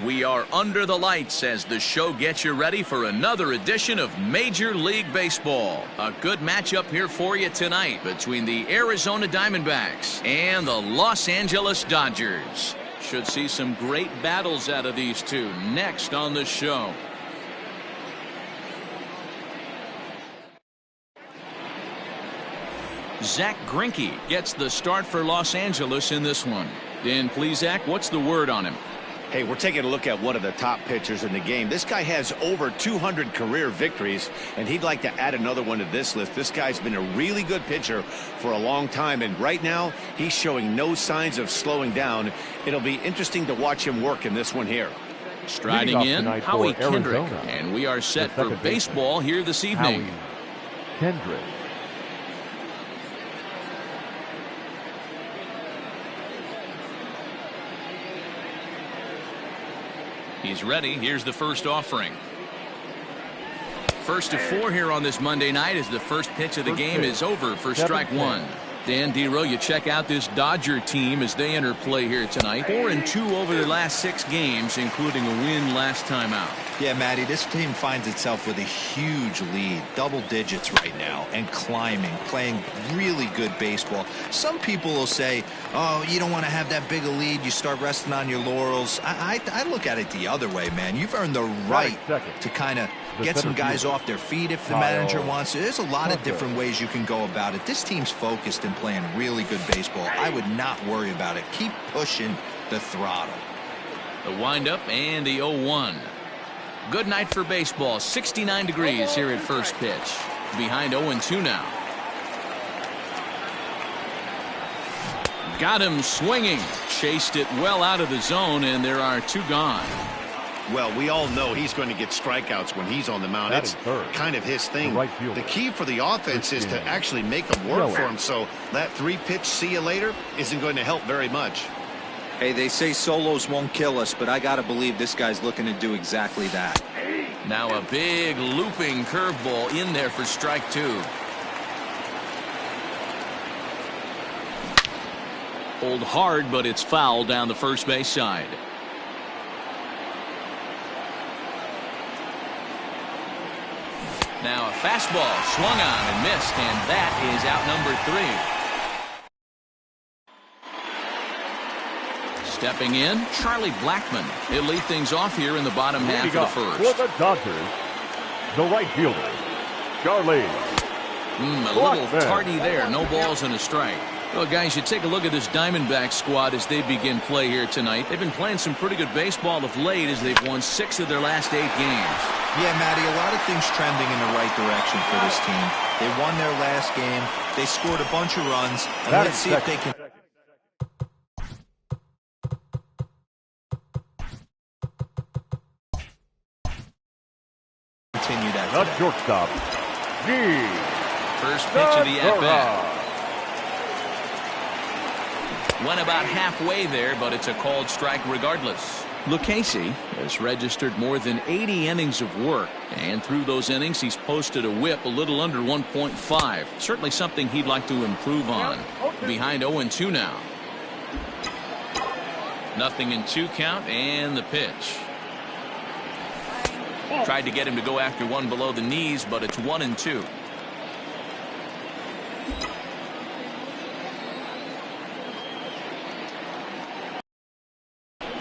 We are under the lights as the show gets you ready for another edition of Major League Baseball. A good matchup here for you tonight between the Arizona Diamondbacks and the Los Angeles Dodgers. Should see some great battles out of these two next on the show. Zach Greinke gets the start for Los Angeles in this one. Dan, please, Zach, what's the word on him? Hey, we're taking a look at one of the top pitchers in the game. This guy has over 200 career victories, and he'd like to add another one to this list. This guy's been a really good pitcher for a long time, and right now he's showing no signs of slowing down. It'll be interesting to watch him work in this one here. Striding in, Howie Kendrick, and we are set for baseball here this evening. Howie Kendrick. He's ready. Here's the first offering. 1st to 4 here on this Monday night as the first pitch of the game is over for strike 1. Dan Dero, you check out this Dodger team as they enter play here tonight. 4-2 over their last 6 games, including a win last time out. Yeah, Matty, this team finds itself with a huge lead, double digits right now, and climbing, playing really good baseball. Some people will say, oh, you don't want to have that big a lead, you start resting on your laurels. I look at it the other way, man. You've earned the right to kind of get some guys off their feet if the manager wants to. There's a lot of different ways you can go about it. This team's focused and playing really good baseball. I would not worry about it. Keep pushing the throttle. The windup and the 0-1. Good night for baseball. 69 degrees here at first pitch. Behind 0-2 now. Got him swinging. Chased it well out of the zone, and there are 2 gone. Well, we all know he's going to get strikeouts when he's on the mound. It's kind of his thing. The key for the offense is to actually make them work for him. So that 3-pitch see you later isn't going to help very much. Hey, they say solos won't kill us, but I got to believe this guy's looking to do exactly that. Now a big looping curveball in there for strike 2. Pulled hard, but it's foul down the first base side. Now a fastball swung on and missed, and that is out number 3. Stepping in, Charlie Blackmon. He'll lead things off here in the bottom half of the first. For the Dodgers, the right fielder, Charlie. A little tardy there. No balls and a strike. Well, guys, you take a look at this Diamondback squad as they begin play here tonight. They've been playing some pretty good baseball of late as they've won 6 of their last 8 games. Yeah, Matty, a lot of things trending in the right direction for this team. They won their last game. They scored a bunch of runs. And let's see if they can continue that. The shortstop, First pitch of the at-bat. Went about halfway there, but it's a called strike regardless. Lucchesi has registered more than 80 innings of work, and through those innings he's posted a whip a little under 1.5. Certainly something he'd like to improve on. Behind 0-2 now. Nothing in 2 count, and the pitch. Tried to get him to go after one below the knees, but it's 1-2.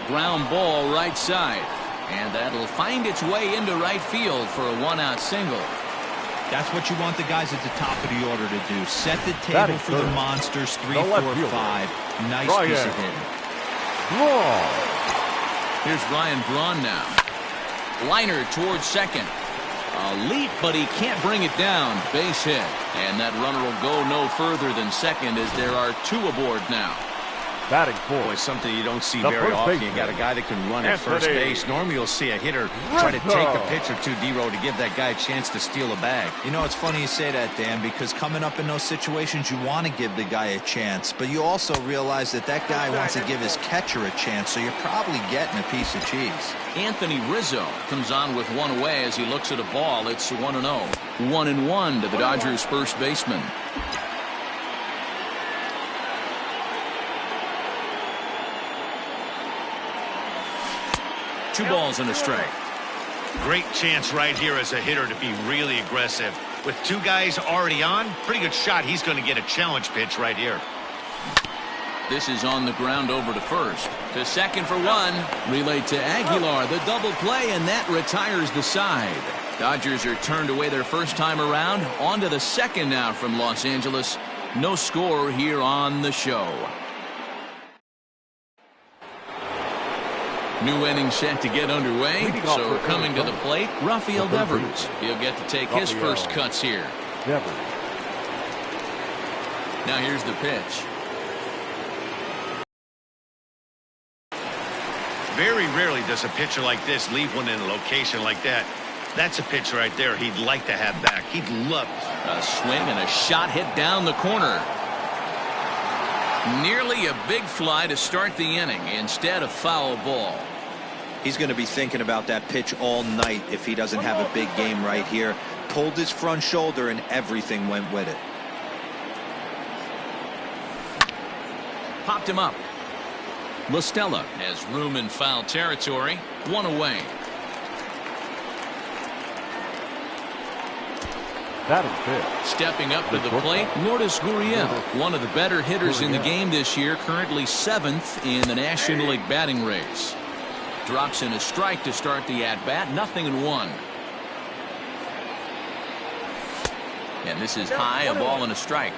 Ground ball right side, and that'll find its way into right field for a 1-out single. That's what you want the guys at the top of the order to do. Set the table for the monsters. 3, 4, 5. Nice piece of hitting. Here's Ryan Braun now. Liner towards second. A leap, but he can't bring it down. Base hit, and that runner will go no further than second as there are 2 aboard now. Batting fourth. Boy, something you don't see very often. You got a guy that can run at first base. Normally you'll see a hitter try to take a pitch or 2, D-row, to give that guy a chance to steal a bag. You know, it's funny you say that, Dan, because coming up in those situations, you want to give the guy a chance, but you also realize that that guy wants to give his catcher a chance, so you're probably getting a piece of cheese. Anthony Rizzo comes on with one away as he looks at a ball. It's 1-0. 1-1 to the Dodgers' first baseman. Two balls and a strike. Great chance right here as a hitter to be really aggressive. With 2 guys already on, pretty good shot. He's going to get a challenge pitch right here. This is on the ground over to first. To second for 1. Relay to Aguilar. The double play, and that retires the side. Dodgers are turned away their first time around. On to the second now from Los Angeles. No score here on the show. New inning set to get underway, so coming to the plate, Rafael Devers. He'll get to take his first cuts here. Now here's the pitch. Very rarely does a pitcher like this leave one in a location like that. That's a pitch right there he'd like to have back. He'd love a swing and a shot hit down the corner. Nearly a big fly to start the inning instead of foul ball. He's going to be thinking about that pitch all night if he doesn't have a big game right here. Pulled his front shoulder and everything went with it. Popped him up. La Stella has room in foul territory. 1 away. That is it. Stepping up to the plate, Lourdes Gurriel, one of the better hitters in the game this year, currently 7th in the National League batting race. Drops in a strike to start the at-bat, 0-1. And this is high, a ball and a strike.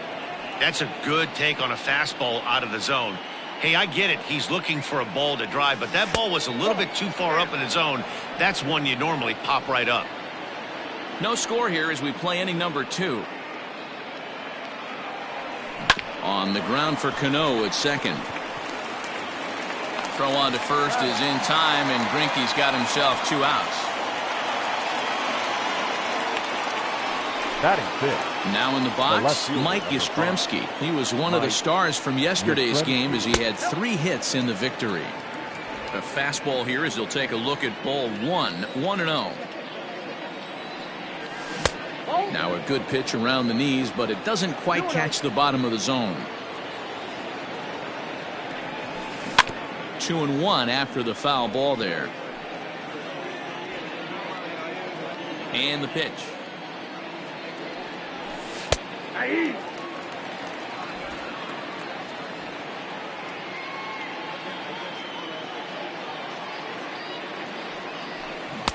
That's a good take on a fastball out of the zone. Hey, I get it. He's looking for a ball to drive, but that ball was a little bit too far up in the zone. That's one you normally pop right up. No score here as we play inning number 2. On the ground for Cano at second. Throw on to first is in time, and Greinke's got himself 2 outs. Batting fifth. Now in the box, Mike Yastrzemski. He was one of the stars from yesterday's game as he had 3 hits in the victory. A fastball here as he'll take a look at ball 1, 1-0. Now a good pitch around the knees, but it doesn't quite catch the bottom of the zone. 2-1 after the foul ball there. And the pitch.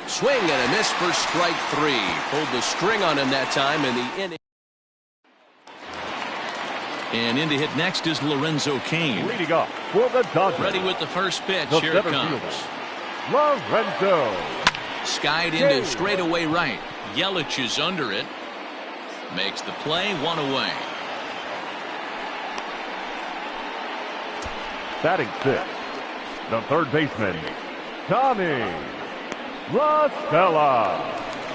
Swing and a miss for strike 3. Pulled the string on him that time in the inning. And in to hit next is Lorenzo Cain. Leading up for the Dodgers. Ready with the first pitch. The Here it center comes. fielder, Lorenzo. Skied into straightaway right. Yelich is under it. Makes the play, 1 away. Batting sixth, the third baseman, Tommy La Stella.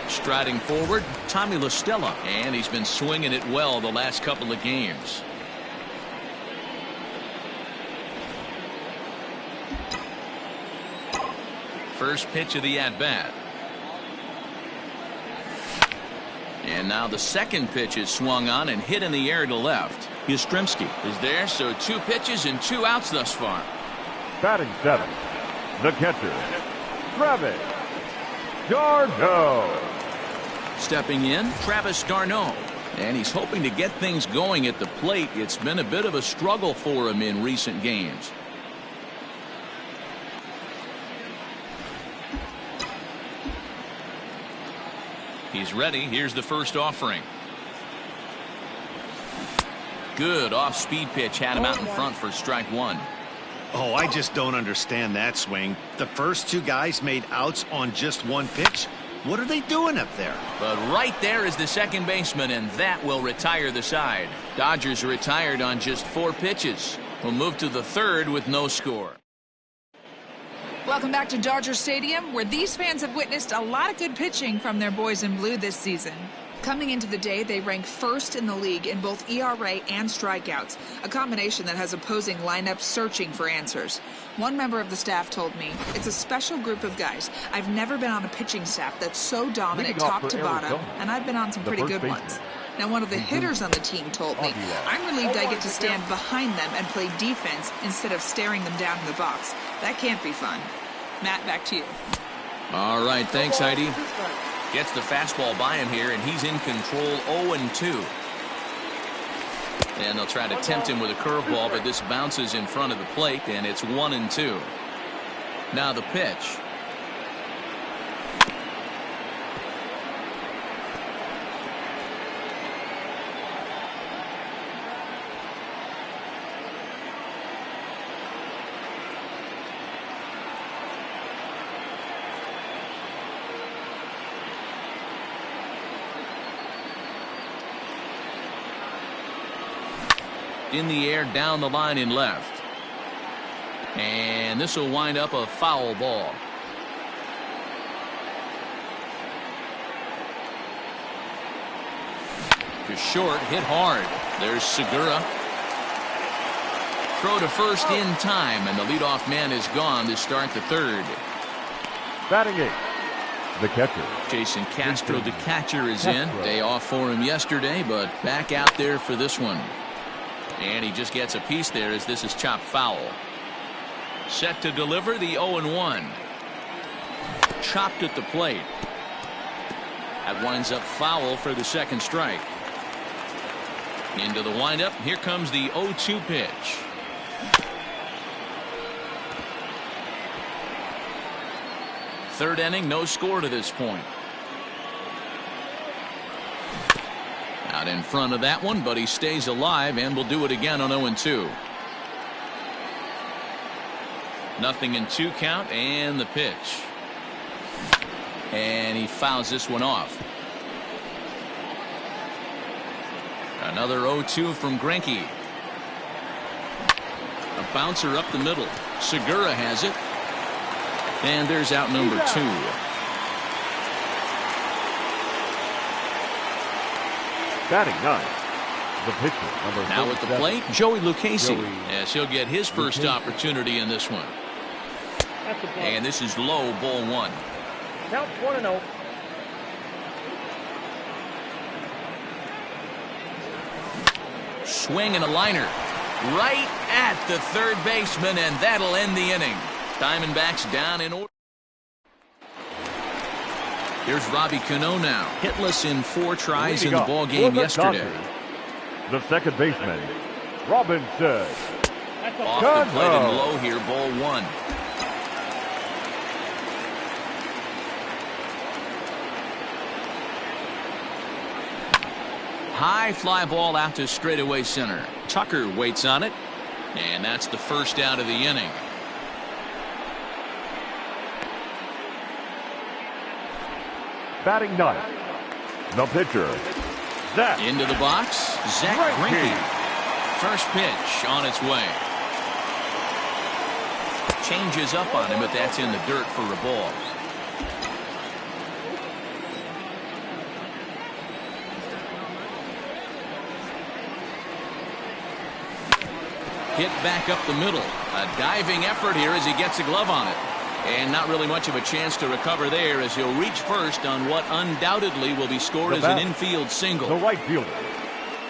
Striding forward, Tommy La Stella, and he's been swinging it well the last couple of games. First pitch of the at-bat. And now the second pitch is swung on and hit in the air to left. Yastrzemski is there, so 2 pitches and 2 outs thus far. Batting seventh, the catcher, Travis d'Arnaud. Stepping in, Travis d'Arnaud. And he's hoping to get things going at the plate. It's been a bit of a struggle for him in recent games. He's ready. Here's the first offering. Good off-speed pitch. Had him out in front for strike 1. Oh, I just don't understand that swing. The first 2 guys made outs on just 1 pitch. What are they doing up there? But right there is the second baseman, and that will retire the side. Dodgers are retired on just 4 pitches. We'll move to the third with no score. Welcome back to Dodger Stadium, where these fans have witnessed a lot of good pitching from their boys in blue this season. Coming into the day, they rank first in the league in both ERA and strikeouts, a combination that has opposing lineups searching for answers. One member of the staff told me, it's a special group of guys. I've never been on a pitching staff that's so dominant top to bottom, and I've been on some pretty good ones. Now, one of the hitters on the team told me, I'm relieved I get to stand behind them and play defense instead of staring them down in the box. That can't be fun. Matt, back to you. All right, thanks, Heidi. Gets the fastball by him here, and he's in control 0-2. And they'll try to tempt him with a curveball, but this bounces in front of the plate, and it's 1-2. Now the pitch. In the air, down the line in left. And this will wind up a foul ball. To short, hit hard. There's Segura. Throw to first in time, and the leadoff man is gone to start the third. Batting eighth, the catcher, Jason Castro, the catcher, is in. Day off for him yesterday, but back out there for this one. And he just gets a piece there as this is chopped foul. Set to deliver the 0-1. Chopped at the plate. That winds up foul for the second strike. Into the windup. Here comes the 0-2 pitch. Third inning, no score to this point. Out in front of that one, but he stays alive and will do it again on 0-2. Nothing in 2 count, and the pitch. And he fouls this one off. Another 0-2 from Greinke. A bouncer up the middle. Segura has it. And there's out number 2. Batting 9. The pitcher, number Now at the plate, Joey Lucchesi, as he'll get his first opportunity in this one. And this is low, ball 1. Count 1-0. Swing and a liner right at the third baseman, and that'll end the inning. Diamondbacks down in order. Here's Robbie Cano now, hitless in 4 tries in the ball game yesterday. The second baseman, Robinson. Off the plate and low here, ball 1. High fly ball out to straightaway center. Tucker waits on it, and that's the first out of the inning. Batting 9. The pitcher, Zach. Into the box, Zach Greinke. First pitch on its way. Changes up on him, but that's in the dirt for a ball. Hit back up the middle. A diving effort here as he gets a glove on it. And not really much of a chance to recover there as he'll reach first on what undoubtedly will be scored as an infield single. The right fielder.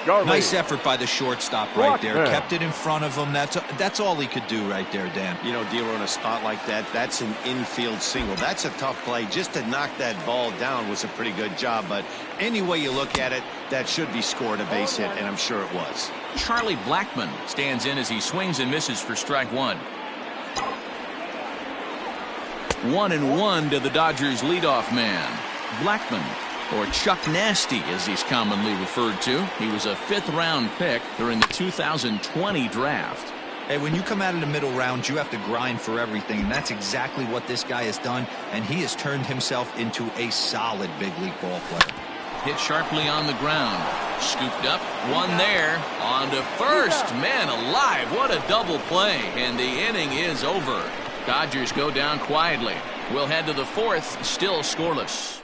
Nice effort by the shortstop right there. Kept it in front of him. That's all he could do right there, Dan. You know, dealer, in a spot like that, that's an infield single. That's a tough play. Just to knock that ball down was a pretty good job. But any way you look at it, that should be scored a base hit, and I'm sure it was. Charlie Blackmon stands in as he swings and misses for strike 1. 1-1 to the Dodgers leadoff man, Blackmon, or Chuck Nasty as he's commonly referred to. He was a 5th-round pick during the 2020 draft. Hey, when you come out of the middle rounds, you have to grind for everything, and that's exactly what this guy has done, and he has turned himself into a solid big league ball player. Hit sharply on the ground. Scooped up, one there, on to first. Man alive, what a double play, and the inning is over. Dodgers go down quietly. We'll head to the 4th, still scoreless.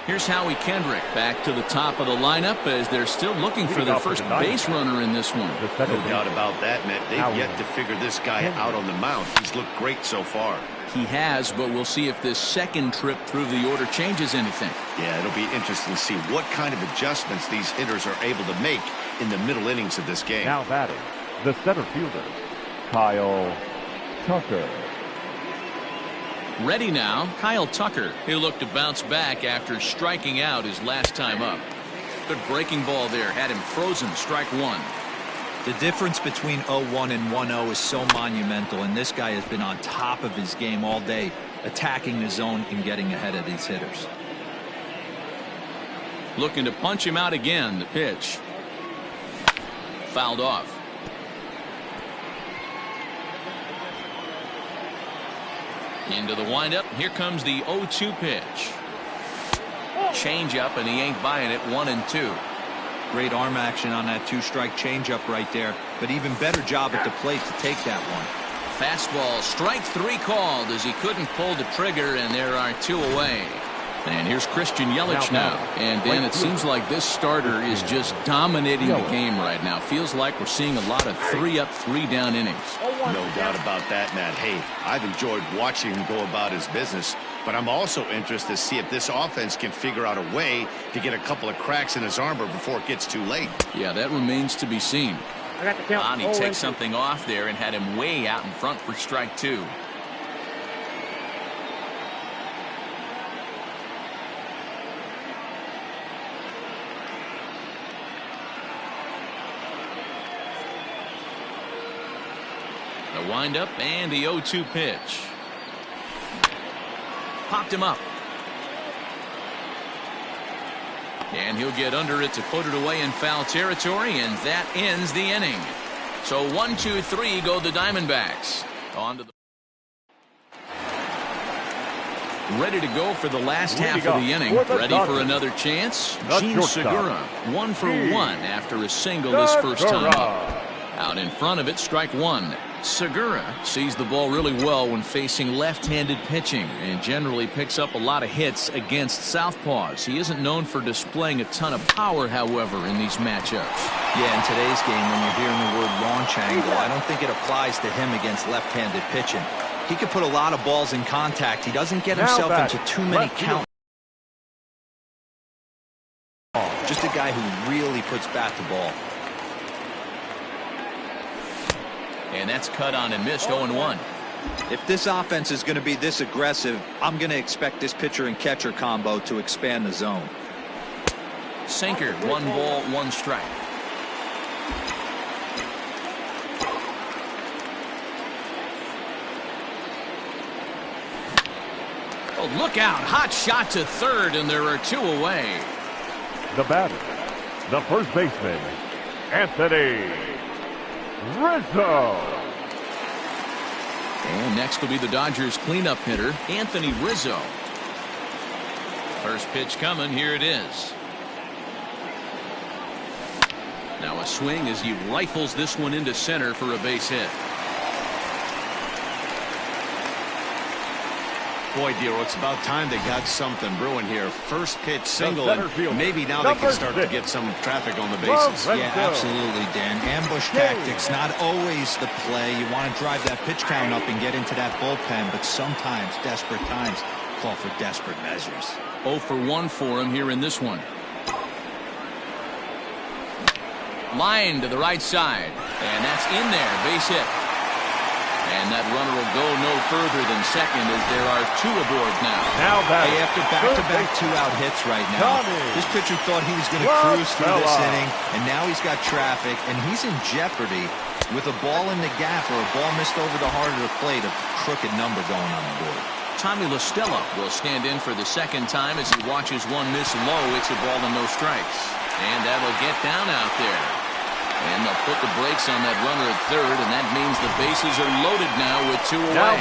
Here's Howie Kendrick back to the top of the lineup as they're still looking for their first base runner in this one. No doubt about that, Matt. They've yet to figure this guy out on the mound. He's looked great so far. He has, but we'll see if this second trip through the order changes anything. Yeah, it'll be interesting to see what kind of adjustments these hitters are able to make in the middle innings of this game. Now batting, the center fielder, Kyle Tucker. Ready now, Kyle Tucker. He'll look to bounce back after striking out his last time up. Good breaking ball there, had him frozen, strike 1. The difference between 0-1 and 1-0 is so monumental, and this guy has been on top of his game all day, attacking the zone and getting ahead of these hitters. Looking to punch him out again, the pitch. Fouled off. Into the windup. Here comes the 0-2 pitch. Change up, and he ain't buying it. 1-2. Great arm action on that 2-strike changeup right there, but even better job at the plate to take that one. Fastball, strike 3 called as he couldn't pull the trigger, and there are 2 away. And here's Christian Yelich now. And Dan, it seems like this starter is just dominating the game right now. Feels like we're seeing a lot of 3-up, 3-down innings. No doubt about that, Matt. Hey, I've enjoyed watching him go about his business, but I'm also interested to see if this offense can figure out a way to get a couple of cracks in his armor before it gets too late. Yeah, that remains to be seen. I got the count. Bonnie takes something off there and had him way out in front for strike 2. The windup and the 0-2 pitch. Popped him up. And he'll get under it to put it away in foul territory, and that ends the inning. So 1-2-3 go the Diamondbacks. On to the ready to go for the last half of the inning. Ready for another chance? Gene Segura, 1 for 1 after a single this first time up. Out in front of it, strike one. Segura sees the ball really well when facing left-handed pitching and generally picks up a lot of hits against southpaws. He isn't known for displaying a ton of power, however, in these matchups. Yeah, in today's game, when you're hearing the word launch angle, I don't think it applies to him against left-handed pitching. He could put a lot of balls in contact. He doesn't get himself into too many counts. Just a guy who really puts bat to ball. And that's cut on and missed. 0-1. If this offense is going to be this aggressive, I'm going to expect this pitcher and catcher combo to expand the zone. Sinker, 1 ball, 1 strike. Oh, look out. Hot shot to third, and there are 2 away. The batter, the first baseman, Anthony Rizzo. And next will be the Dodgers cleanup hitter, Anthony Rizzo. First pitch coming. Here it is. Now a swing as he rifles this one into center for a base hit. Boy, Dero, it's about time they got something brewing here. First pitch single, and maybe now they can start to get some traffic on the bases. Yeah, absolutely, Dan. Ambush tactics, not always the play. You want to drive that pitch count up and get into that bullpen, but sometimes desperate times call for desperate measures. 0 for 1 for him here in this one. Line to the right side, and that's in there. Base hit. And that runner will go no further than second as there are 2 aboard now. Hey, after back-to-back 2-out hits right now, this pitcher thought he was going to cruise through this inning, and now he's got traffic, and he's in jeopardy with a ball in the gap or a ball missed over the heart of the plate, a crooked number going on the board. Tommy La Stella will stand in for the second time as he watches one miss low. It's a ball and no strikes. And that'll get down out there. And they'll put the brakes on that runner at third, and that means the bases are loaded now with 2 away.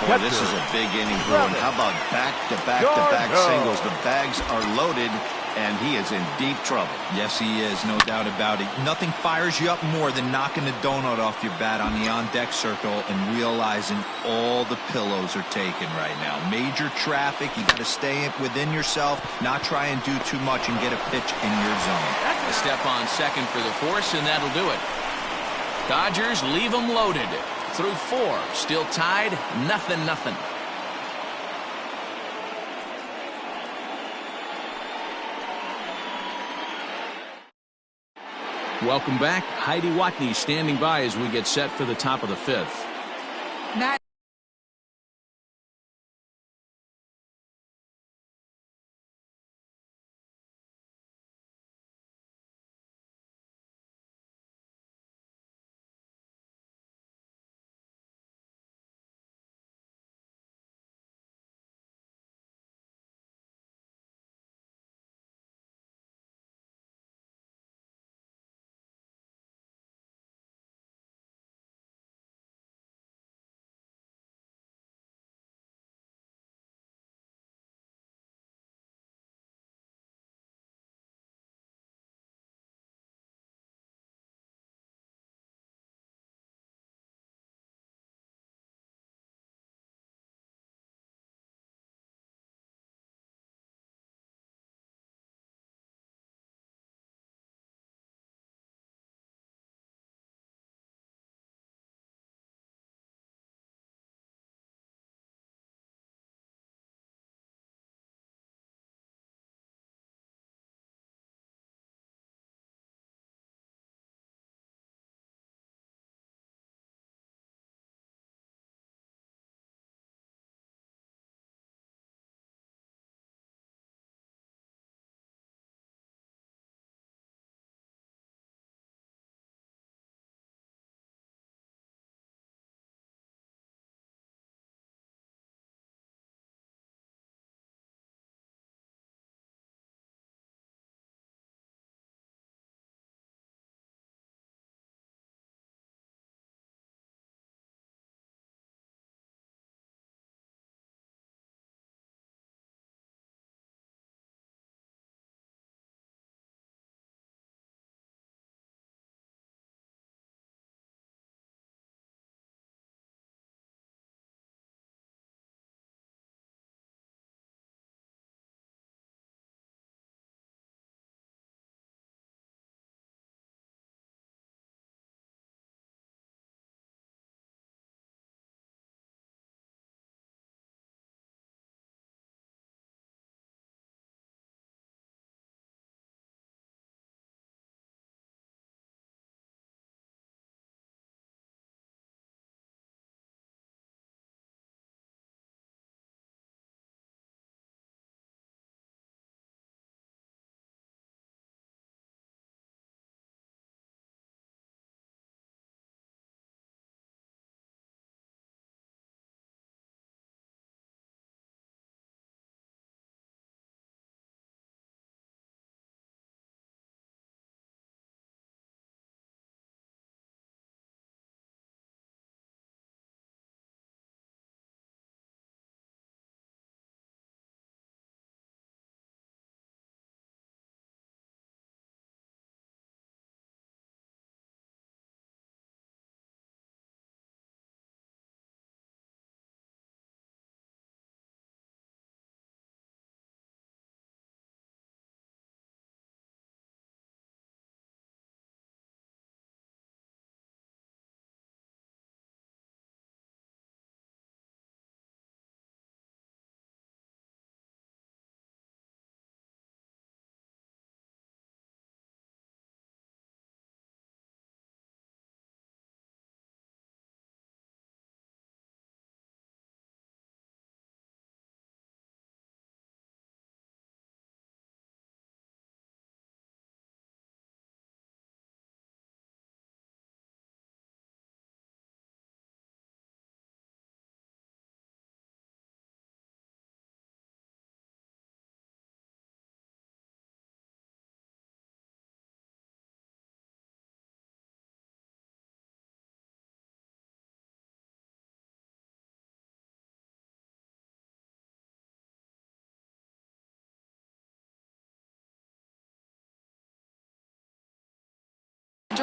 Boy, this is a big inning brewing. How about back-to-back-to-back singles? The bags are loaded, and he is in deep trouble. Yes, he is, no doubt about it. Nothing fires you up more than knocking the donut off your bat on the on-deck circle and realizing all the pillows are taken right now. Major traffic. You got to stay within yourself, not try and do too much and get a pitch in your zone. A step on second for the force, and that'll do it. Dodgers leave them loaded. Through 4. Still tied. 0-0. Welcome back. Heidi Watney standing by as we get set for the top of the 5th. Matt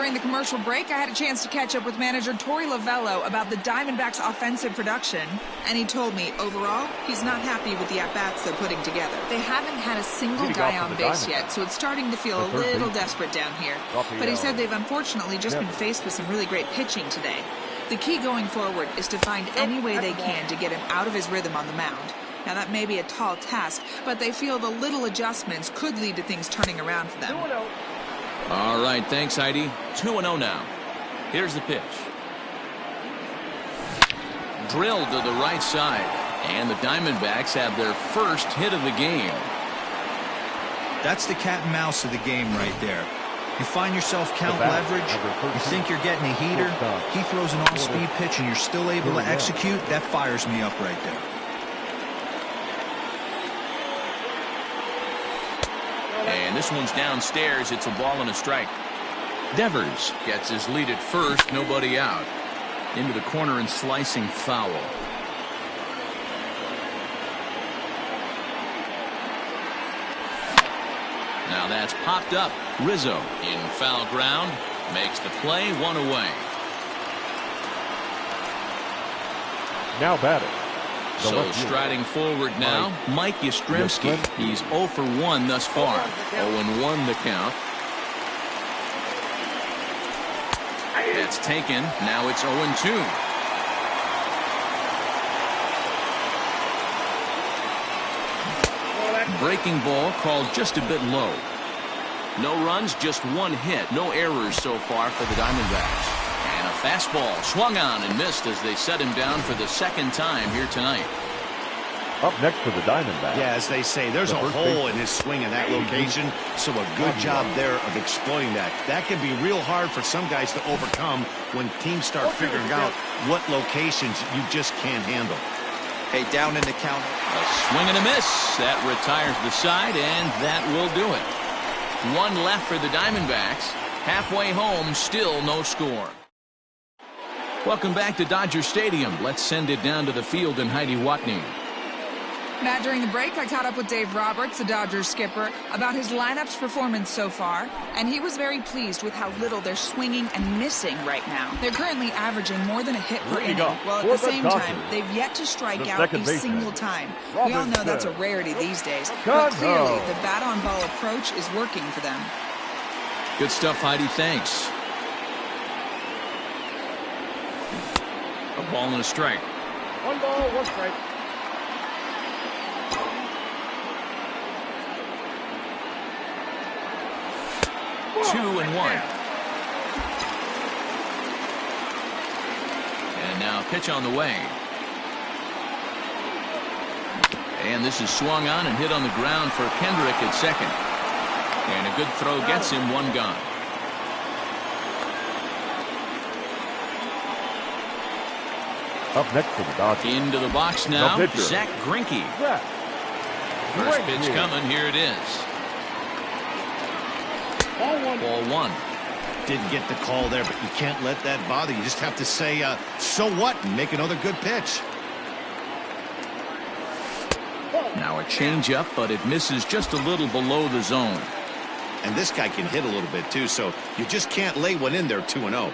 During the commercial break, I had a chance to catch up with manager Torey Lavello about the Diamondbacks' offensive production, and he told me, overall, he's not happy with the at-bats they're putting together. They haven't had a single guy on base yet, so it's starting to feel a little desperate down here. But he said they've unfortunately just been faced with some really great pitching today. The key going forward is to find any way they can to get him out of his rhythm on the mound. Now, that may be a tall task, but they feel the little adjustments could lead to things turning around for them. All right, thanks, Heidi. 2-0 now. Here's the pitch. Drilled to the right side, and the Diamondbacks have their first hit of the game. That's the cat and mouse of the game right there. You find yourself count leverage, you think you're getting a heater, he throws an off-speed pitch and you're still able to execute, that fires me up right there. And this one's downstairs. It's a ball and a strike. Devers gets his lead at first, nobody out. Into the corner and slicing foul. Now that's popped up. Rizzo in foul ground. Makes the play, one away. Now batting. So striding forward now, Mike Yastrzemski. He's 0 for 1 thus far. 0-1 the count. That's taken. Now it's 0-2. Breaking ball called just a bit low. No runs, just one hit. No errors so far for the Diamondbacks. And a fastball swung on and missed as they set him down for the second time here tonight. Up next for the Diamondbacks. Yeah, as they say, there's a hole in his swing in that location, so a good job there of exploiting that. That can be real hard for some guys to overcome when teams start figuring out what locations you just can't handle. Hey, down in the count. A swing and a miss. That retires the side, and that will do it. One left for the Diamondbacks. Halfway home, still no score. Welcome back to Dodger Stadium. Let's send it down to the field in Heidi Watney. Matt, during the break, I caught up with Dave Roberts, the Dodgers skipper, about his lineup's performance so far, and he was very pleased with how little they're swinging and missing right now. They're currently averaging more than a hit per inning, while at the same time, they've yet to strike out a single time. We all know that's a rarity these days, but clearly the bat-on-ball approach is working for them. Good stuff, Heidi. Thanks. A ball and a strike. 1 ball, 1 strike. 2-1. And now pitch on the way. And this is swung on and hit on the ground for Kendrick at second. And a good throw gets him one gone. Up next for the Dodgers. Into the box now, The pitcher. Zach Greinke. First pitch coming, here it is. Ball one. Didn't get the call there, but you can't let that bother you. Just have to say, so what, and make another good pitch. Now a changeup, but it misses just a little below the zone. And this guy can hit a little bit, too, so you just can't lay one in there 2-0.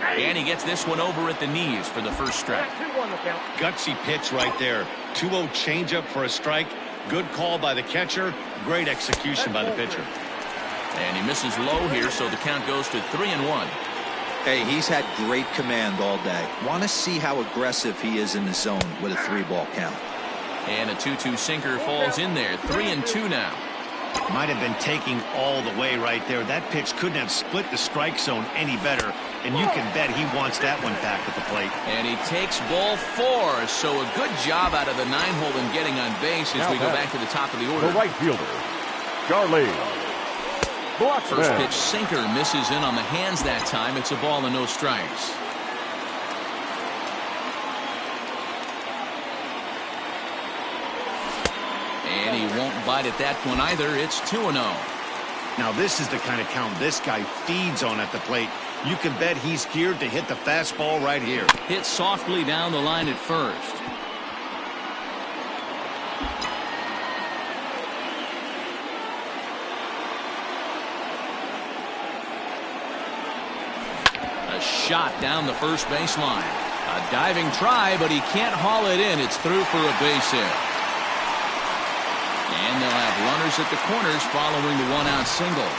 And he gets this one over at the knees for the first strike. 2-1 the count. Gutsy pitch right there. 2-0 changeup for a strike. Good call by the catcher. Great execution by the pitcher. And he misses low here, so the count goes to 3-1. Hey, he's had great command all day. Want to see how aggressive he is in the zone with a 3-ball count. And a 2-2 sinker falls in there. 3-2 now. Might have been taking all the way right there. That pitch couldn't have split the strike zone any better. And you can bet he wants that one back at the plate. And he takes ball 4. So a good job out of the 9-hole in getting on base as we go back to the top of the order. The right fielder, Charlie. First pitch sinker misses in on the hands that time. It's a ball and no strikes. And he won't bite at that one either. It's 2-0. Now this is the kind of count this guy feeds on at the plate. You can bet he's geared to hit the fastball right here. Hit softly down the line at first. A shot down the first baseline. A diving try, but he can't haul it in. It's through for a base hit. And they'll have runners at the corners following the one-out single.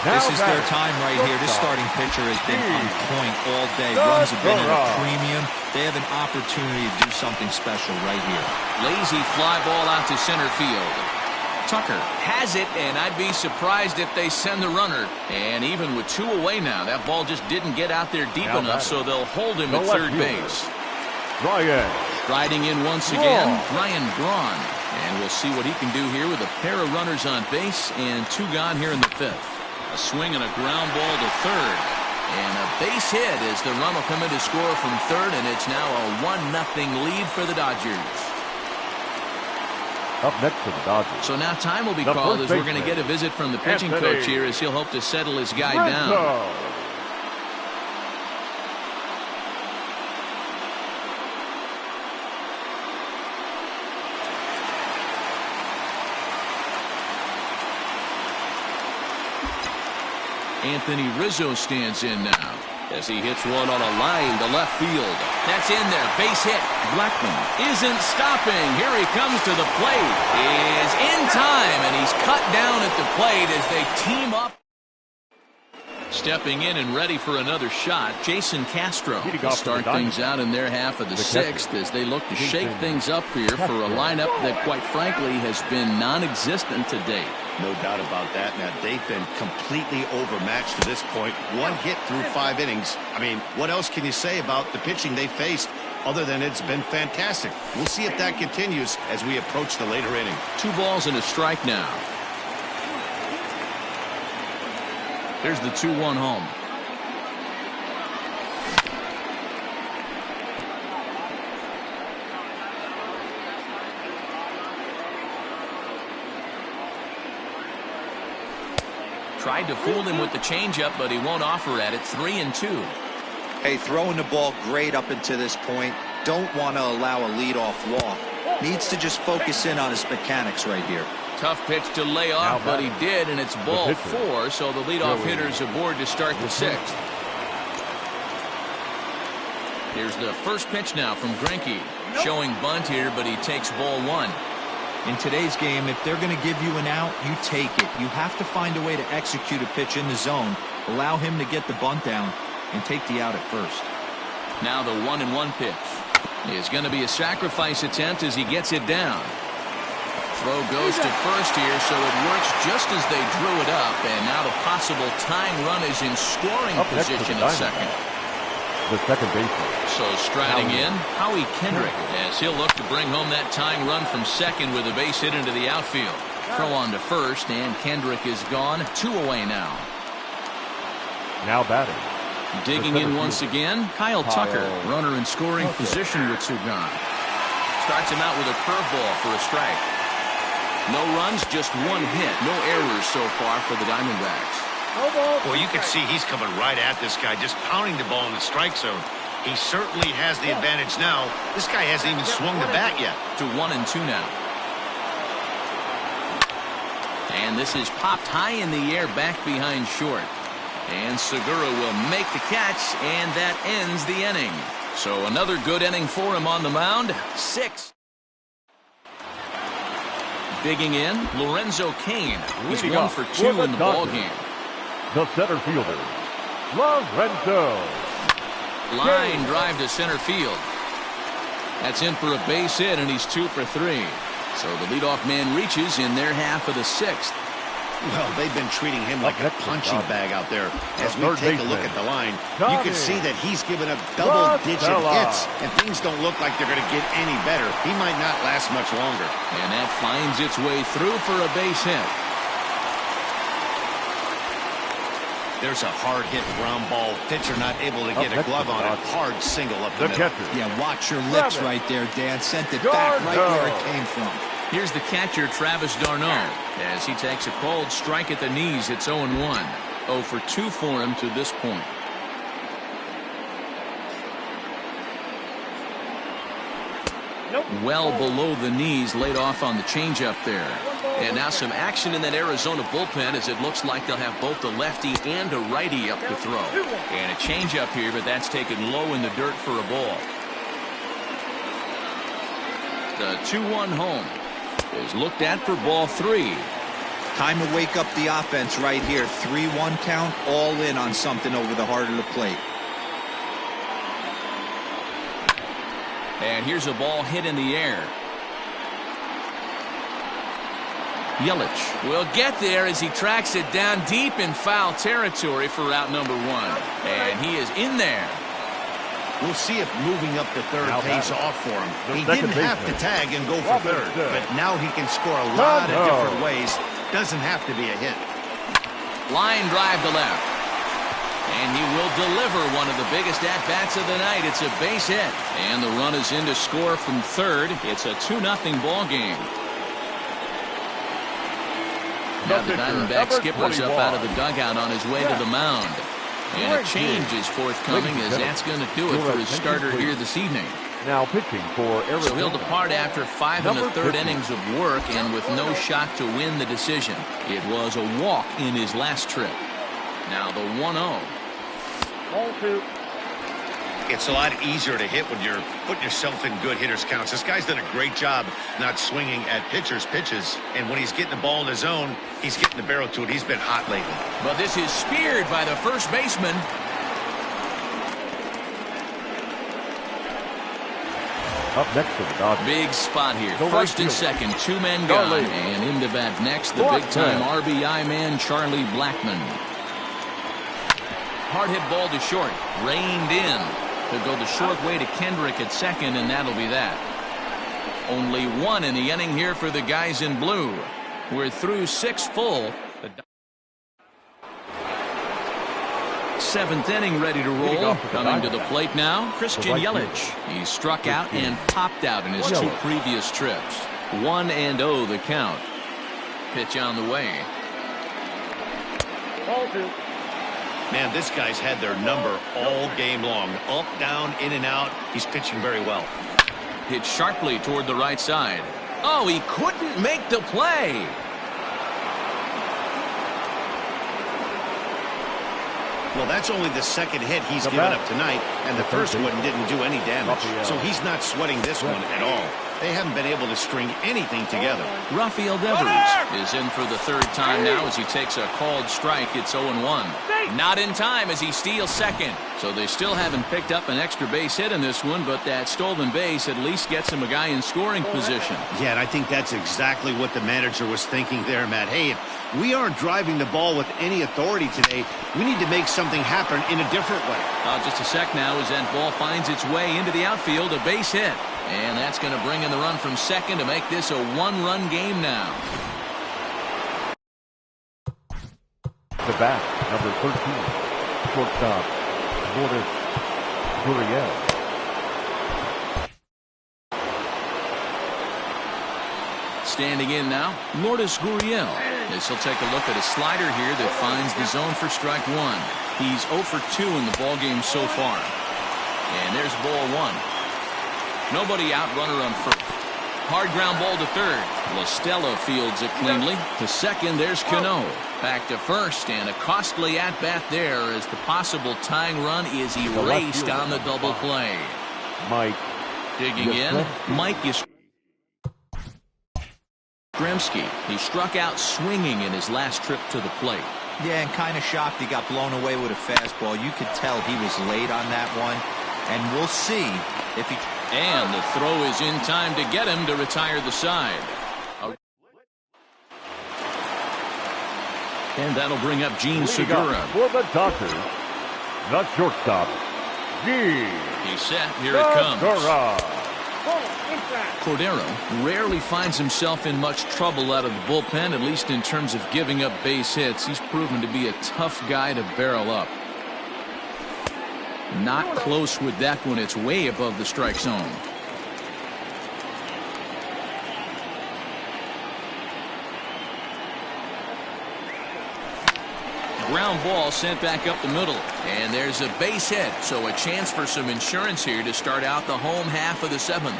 This is their time right here. This starting pitcher has been on point all day. Runs have been at a premium. They have an opportunity to do something special right here. Lazy fly ball out to center field. Tucker has it, and I'd be surprised if they send the runner. And even with 2 away now, that ball just didn't get out there deep enough, so they'll hold him at third base. Riding in once again, Ryan Braun. And we'll see what he can do here with a pair of runners on base and 2 gone here in the 5th. A swing and a ground ball to third. And a base hit as the run will come in to score from third, and it's now a 1-0 lead for the Dodgers. Up next for the Dodgers. So now time will be called as we're going to get a visit from the pitching coach here as he'll hope to settle his guy down. Anthony Rizzo stands in now as he hits one on a line to left field. That's in there. Base hit. Blackman isn't stopping. Here he comes to the plate. He is in time, and he's cut down at the plate as they team up. Stepping in and ready for another shot, Jason Castro will start things out in their half of the 6th as they look to shake things up here for a lineup that, quite frankly, has been non-existent to date. No doubt about that. Now, they've been completely overmatched to this point. 1 hit through 5 innings. I mean, what else can you say about the pitching they faced other than it's been fantastic? We'll see if that continues as we approach the later inning. 2 balls and a strike now. Here's the 2-1 home. Tried to fool him with the changeup, but he won't offer at it. 3-2. Hey, throwing the ball great up until this point. Don't want to allow a leadoff walk. Needs to just focus in on his mechanics right here. Tough pitch to lay off, but he did, and it's ball 4, so the leadoff hitter's aboard to start the 6th. Here's the first pitch now from Greinke. Showing bunt here, but he takes ball 1. In today's game, if they're going to give you an out, you take it. You have to find a way to execute a pitch in the zone, allow him to get the bunt down, and take the out at first. Now the 1-1 pitch is going to be a sacrifice attempt as he gets it down. Throw goes to first here, so it works just as they drew it up, and now the possible tying run is in scoring position at second. The second baseman. So striding in, Howie Kendrick, as he'll look to bring home that tying run from second with a base hit into the outfield. Throw on to first, and Kendrick is gone. 2 away now. Now batting. Digging in once again, Kyle Tucker, runner in scoring position with 2 gone. Starts him out with a curveball for a strike. No runs, just 1 hit. No errors so far for the Diamondbacks. Well, you can see he's coming right at this guy, just pounding the ball in the strike zone. He certainly has the advantage now. This guy hasn't even swung the bat yet. To 1-2 now. And this is popped high in the air back behind short. And Segura will make the catch, and that ends the inning. So another good inning for him on the mound. 6. Digging in, Lorenzo Cain. He's 1 for 2 in the ballgame. The center fielder, Lorenzo. Line drive to center field. That's in for a base hit, and he's 2 for 3. So the leadoff man reaches in their half of the 6th. Well, they've been treating him like a punching bag out there. As we take a look at the line, you can see that he's given up double-digit hits, and things don't look like they're going to get any better. He might not last much longer. And that finds its way through for a base hit. There's a hard-hit ground ball. Pitcher not able to get a glove on it. Hard single up the middle. Yeah, watch your lips right there, Dan. Sent it back right where it came from. Here's the catcher, Travis d'Arnaud, as he takes a cold strike at the knees. It's 0-1. 0 for 2 for him to this point. Well below the knees, laid off on the changeup there. And now some action in that Arizona bullpen as it looks like they'll have both the lefty and a righty up to throw. And a changeup here, but that's taken low in the dirt for a ball. The 2-1 home is looked at for ball 3. Time to wake up the offense right here. 3-1 count, all in on something over the heart of the plate. And here's a ball hit in the air. Yelich will get there as he tracks it down deep in foul territory for out number 1. And he is in there. We'll see if moving up to third pays off for him. He didn't have to tag and go for third, but now he can score a lot of different ways. Doesn't have to be a hit. Line drive to left. And he will deliver one of the biggest at-bats of the night. It's a base hit. And the run is in to score from third. It's a 2-0 ball game. Now the Diamondback skipper's up out of the dugout on his way to the mound. And a change is forthcoming as that's going to do it for his starter here this evening. Now pitching for Arizona. So he'll depart after 5 1/3 innings of work and with no shot to win the decision. It was a walk in his last trip. Now the 1-0. Ball 2. It's a lot easier to hit when you're putting yourself in good hitters' counts. This guy's done a great job not swinging at pitchers' pitches. And when he's getting the ball in his zone, he's getting the barrel to it. He's been hot lately. But this is speared by the first baseman. Up next to the Dodgers. Big spot here. First and second, 2 men gone. And into bat next, the big-time RBI man, Charlie Blackmon. Hard hit ball to short. Reined in. He'll go the short way to Kendrick at second, and that'll be that. Only 1 in the inning here for the guys in blue. We're through 6 full. The 7th inning ready to roll. Coming to the plate now, Christian Yelich. He struck out and popped out in his 2 previous trips. 1-0 the count. Pitch on the way. Ball 2. Man, this guy's had their number all game long. Up, down, in and out. He's pitching very well. Hit sharply toward the right side. Oh, he couldn't make the play. Well, that's only the second hit he's given up tonight, and the first one didn't do any damage. So he's not sweating this one at all. They haven't been able to string anything together. Rafael Devers is in for the 3rd time now as he takes a called strike. It's 0-1. Not in time as he steals second. So they still haven't picked up an extra base hit in this one, but that stolen base at least gets him a guy in scoring position. Yeah, and I think that's exactly what the manager was thinking there, Matt. Hey, if we aren't driving the ball with any authority today, we need to make something happen in a different way. Just a sec now as that ball finds its way into the outfield, a base hit. And that's going to bring in the run from second to make this a 1-run game now. The bat, number 13, shortstop, Lourdes Gurriel. Standing in now, Lourdes Gurriel. As he'll take a look at a slider here that finds the zone for strike 1. He's 0 for 2 in the ballgame so far. And there's ball 1. Nobody out, runner on first. Hard ground ball to third. LaStella fields it cleanly. To second, there's Cano. Back to first, and a costly at-bat there as the possible tying run is erased on the double play. Mike. Digging in, Mike Yastrzemski. He struck out swinging in his last trip to the plate. Yeah, and kind of shocked he got blown away with a fastball. You could tell he was late on that one. And we'll see if he... And the throw is in time to get him to retire the side. And that'll bring up Gene Segura. For the Dodgers, the shortstop, Gene. He's set. Here it comes. Cordero rarely finds himself in much trouble out of the bullpen, at least in terms of giving up base hits. He's proven to be a tough guy to barrel up. Not close with that one. It's way above the strike zone. Ground ball sent back up the middle. And there's a base hit. So a chance for some insurance here to start out the home half of the 7th.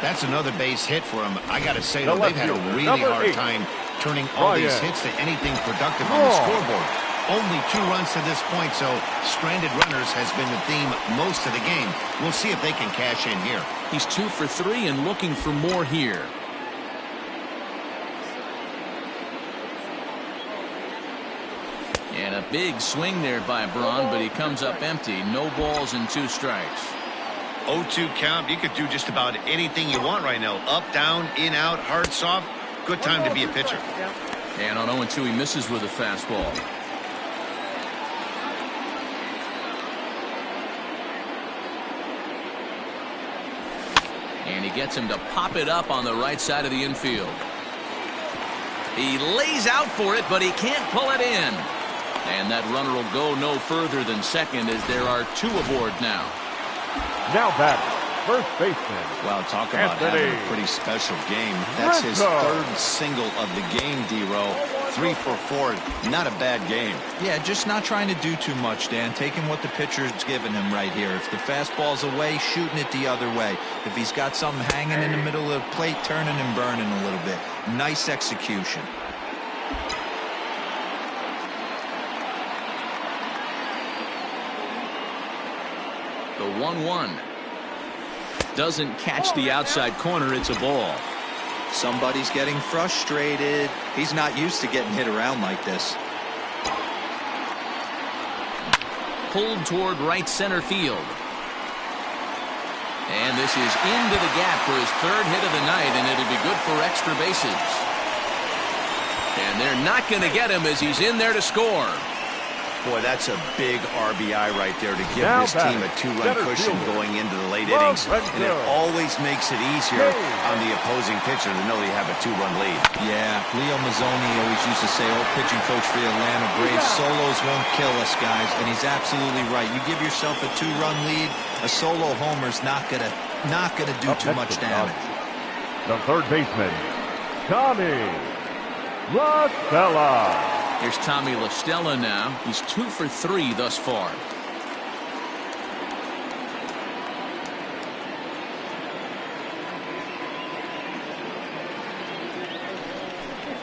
That's another base hit for him. I got to say, though, they've had a really hard time turning all these hits to anything productive on the scoreboard. Only 2 runs to this point, so stranded runners has been the theme most of the game. We'll see if they can cash in here. He's 2 for 3 and looking for more here. And a big swing there by Braun, but he comes up empty. No balls and 2 strikes. 0-2 count. You could do just about anything you want right now. Up, down, in, out, hard, soft. Good time to be a pitcher. And on 0-2, he misses with a fastball. And he gets him to pop it up on the right side of the infield. He lays out for it, but he can't pull it in. And that runner will go no further than second as there are 2 aboard now. Now back, first baseman. Well, talk about having a pretty special game. That's his 3rd single of the game, D-Row. 3 for 4. Not a bad game. Yeah, just not trying to do too much, Dan. Taking what the pitcher's giving him right here. If the fastball's away, shooting it the other way. If he's got something hanging in the middle of the plate, turning and burning a little bit. Nice execution. The 1-1 doesn't catch the outside corner. It's a ball. Somebody's getting frustrated. He's not used to getting hit around like this. Pulled toward right center field. And this is into the gap for his 3rd hit of the night, and it'll be good for extra bases. And they're not going to get him as he's in there to score. Boy, that's a big RBI right there to give this team a 2-run cushion going into the late innings. And it always makes it easier on the opposing pitcher to know they have a 2-run lead. Yeah, Leo Mazzoni always used to say, old pitching coach for the Atlanta Braves, solos won't kill us, guys. And he's absolutely right. You give yourself a 2-run lead, a solo homer's not gonna do too much damage. The third baseman, Tommy La Stella. Here's Tommy La Stella now. He's 2 for 3 thus far.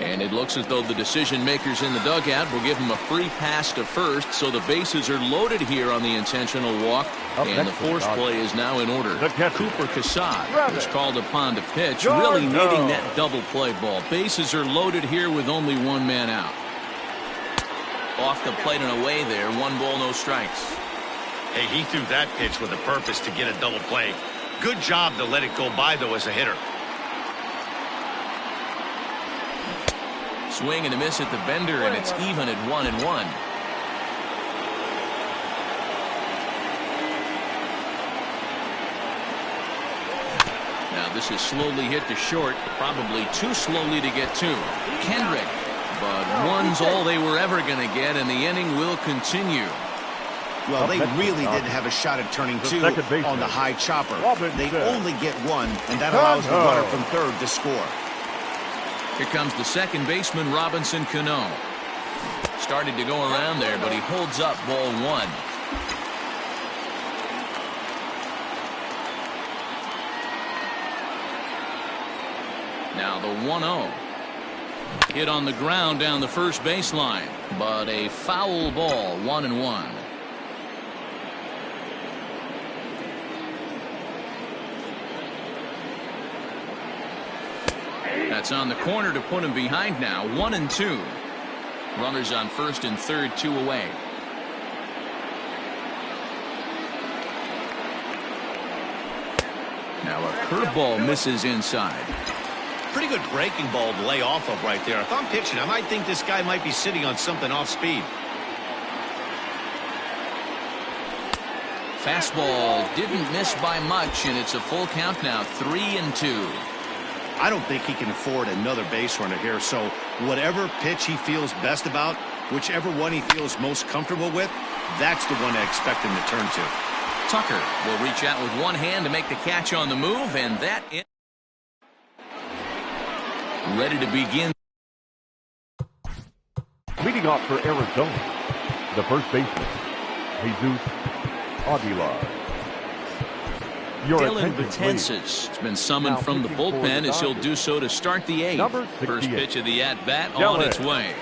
And it looks as though the decision makers in the dugout will give him a free pass to first, so the bases are loaded here on the intentional walk. And the force play is now in order. Cooper Casad is called upon to pitch, really needing that double play ball. Bases are loaded here with only 1 man out. Off the plate and away there. 1 ball, no strikes. Hey, he threw that pitch with a purpose to get a double play. Good job to let it go by, though, as a hitter. Swing and a miss at the bender, and it's even at 1-1. Now this is slowly hit to short, probably too slowly to get to. Kendrick. But 1's all they were ever going to get, and the inning will continue. Well, they really didn't have a shot at turning 2 on the high chopper. They only get 1, and that allows the runner from 3rd to score. Here comes the second baseman, Robinson Cano. Started to go around there, but he holds up ball 1. Now the 1-0. Hit on the ground down the first baseline, but a foul ball. 1-1. That's on the corner to put him behind now. 1-2. Runners on first and third, 2 away. Now a curveball misses inside. Pretty good breaking ball to lay off of right there. If I'm pitching, I might think this guy might be sitting on something off speed. Fastball didn't miss by much, and it's a full count now. 3-2. I don't think he can afford another base runner here, so whatever pitch he feels best about, whichever one he feels most comfortable with, that's the one I expect him to turn to. Tucker will reach out with 1 hand to make the catch on the move, and that is ready to begin. Leading off for Arizona, the first baseman, Jesus Aguilar. Dylan Betances has been summoned from the bullpen as he'll do so to start the eighth. First pitch of the at-bat on its way.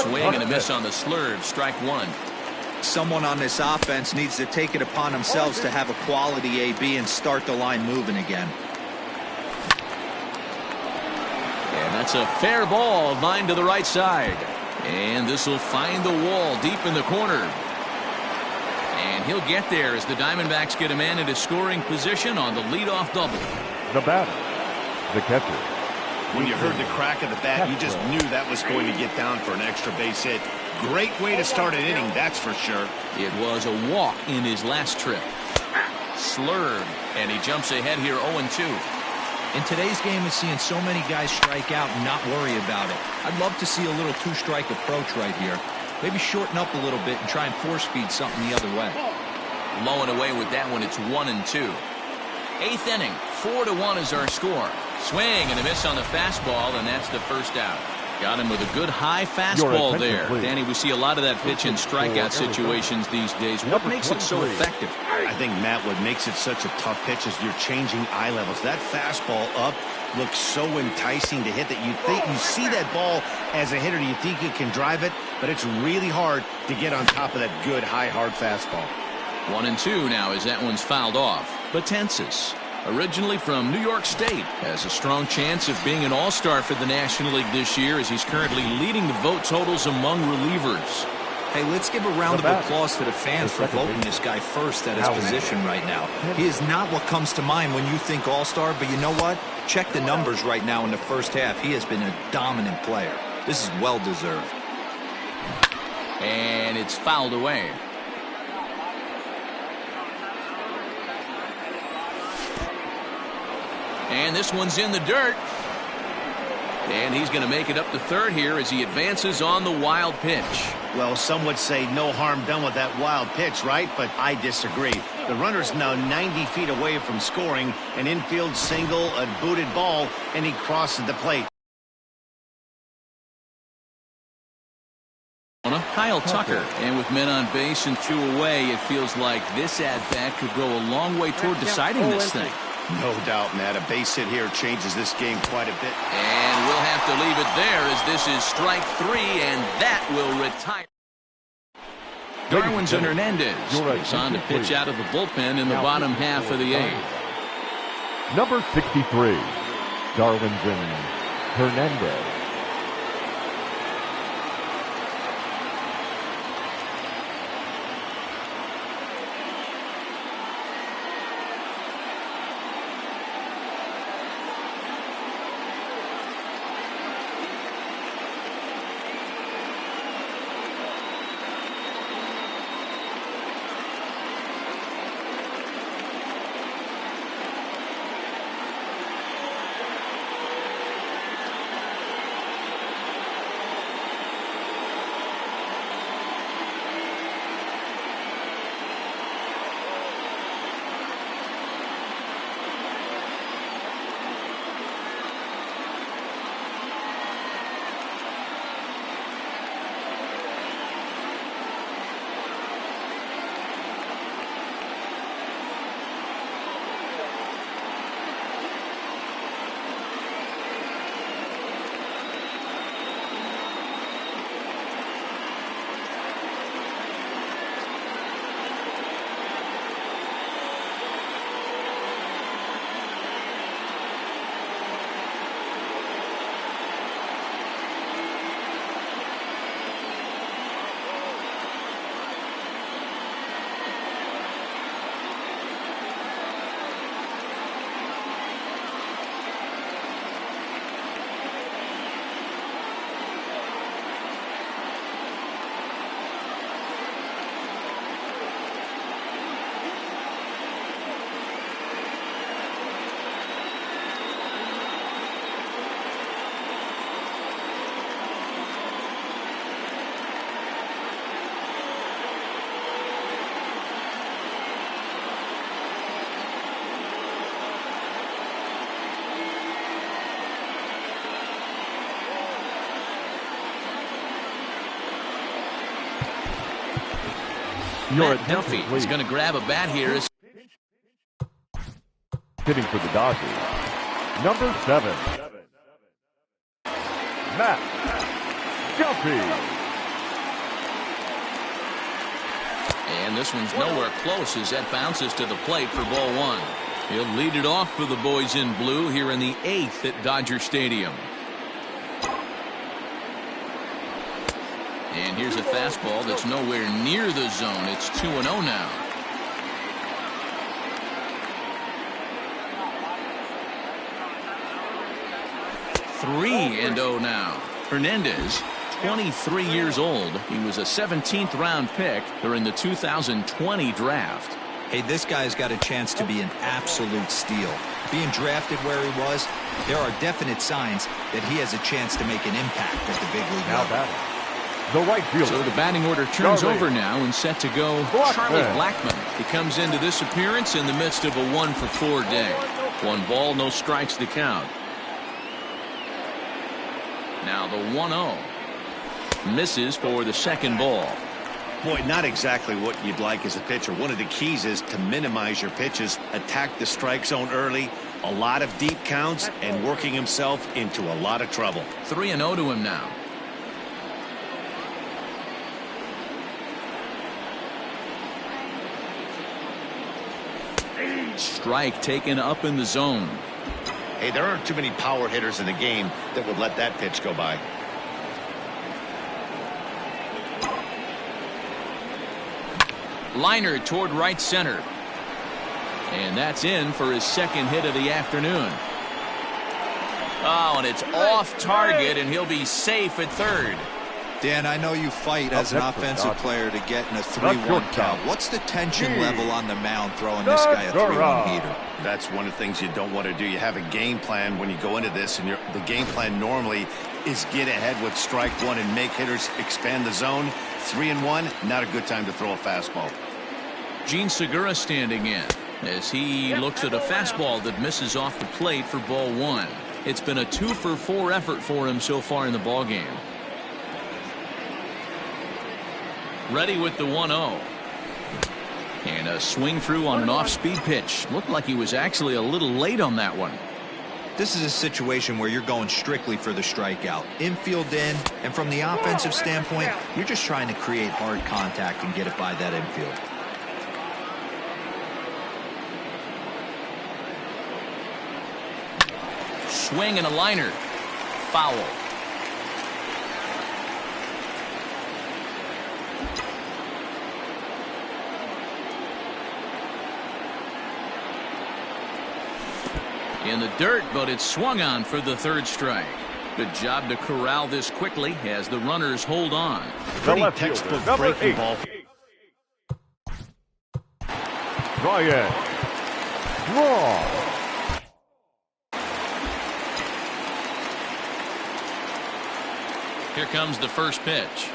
Swing and a miss on the slurve, strike one. Someone on this offense needs to take it upon themselves to have a quality AB and start the line moving again. And that's a fair ball, line to the right side. And this will find the wall deep in the corner. And he'll get there as the Diamondbacks get a man into scoring position on the leadoff double. The batter, the catcher. When you heard the crack of the bat, you just knew that was going to get down for an extra base hit. Great way to start an inning, that's for sure. It was a walk in his last trip. Slurve, and he jumps ahead here 0-2. In today's game, we're seeing so many guys strike out and not worry about it. I'd love to see a little two-strike approach right here. Maybe shorten up a little bit and try and four-speed something the other way. Low and away with that one, it's 1-2. Eighth inning, 4-1 is our score. Swing and a miss on the fastball, and that's the first out. Got him with a good high fastball there. Danny, we see a lot of that pitch in strikeout situations these days. What makes it so effective? I think, Matt, what makes it such a tough pitch is you're changing eye levels. That fastball up looks so enticing to hit that you see that ball as a hitter, you think you can drive it, but it's really hard to get on top of that good high hard fastball. 1-2 now as that one's fouled off. Betances, originally from New York State, has a strong chance of being an all-star for the National League this year as he's currently leading the vote totals among relievers. Hey, let's give a round of applause to the fans for voting this guy first at his position right now. He is not what comes to mind when you think all-star, but you know what? Check the numbers right now in the first half. He has been a dominant player. This is well-deserved. And it's fouled away. And this one's in the dirt. And he's going to make it up to third here as he advances on the wild pitch. Well, some would say no harm done with that wild pitch, right? But I disagree. The runner's now 90 feet away from scoring. An infield single, a booted ball, and he crosses the plate. Kyle Tucker, and with men on base and two away, it feels like this at-bat could go a long way toward deciding this thing. No doubt, Matt. A base hit here changes this game quite a bit. And we'll have to leave it there as this is strike three, and that will retire. Darwinzon Hernandez is on to pitch out of the bullpen in the bottom half of the eighth. Number 63, Darwinzon Hernandez. Matt Duffy is going to grab a bat here. Hitting for the Dodgers, number 7, Matt Duffy. And this one's nowhere close as that bounces to the plate for ball 1. He'll lead it off for the boys in blue here in the 8th at Dodger Stadium. And here's a fastball that's nowhere near the zone. It's 2-0 now. Three and 0 now. Hernandez, 23 years old. He was a 17th round pick during the 2020 draft. Hey, this guy's got a chance to be an absolute steal. Being drafted where he was, there are definite signs that he has a chance to make an impact at the big league level. The right fielder. So the batting order turns over now and set to go. Charlie Blackmon. He comes into this appearance in the midst of a 1-for-4 day. 1 ball, no strikes to count. Now the 1-0. Misses for the second ball. Boy, not exactly what you'd like as a pitcher. One of the keys is to minimize your pitches, attack the strike zone early, a lot of deep counts, and working himself into a lot of trouble. 3-0 to him now. Strike taken up in the zone. Hey, there aren't too many power hitters in the game that would let that pitch go by. Liner toward right center. And that's in for his second hit of the afternoon. Oh, and it's off target, and he'll be safe at third. Dan, I know you fight as an offensive player to get in a 3-1 count. What's the tension level on the mound throwing this guy a 3-1 heater? That's one of the things you don't want to do. You have a game plan when you go into this, and the game plan normally is get ahead with strike 1 and make hitters expand the zone. 3-1, not a good time to throw a fastball. Gene Segura standing in as he looks at a fastball that misses off the plate for ball 1. It's been a 2-for-4 effort for him so far in the ball game. Ready with the 1-0. And a swing through on an off-speed pitch. Looked like he was actually a little late on that one. This is a situation where you're going strictly for the strikeout. Infield in, and from the offensive standpoint, you're just trying to create hard contact and get it by that infield. Swing and a liner. Foul. In the dirt, but it's swung on for the third strike. Good job to corral this quickly as the runners hold on. Pretty textbook breaking ball. Ryan. Draw. Here comes the first pitch.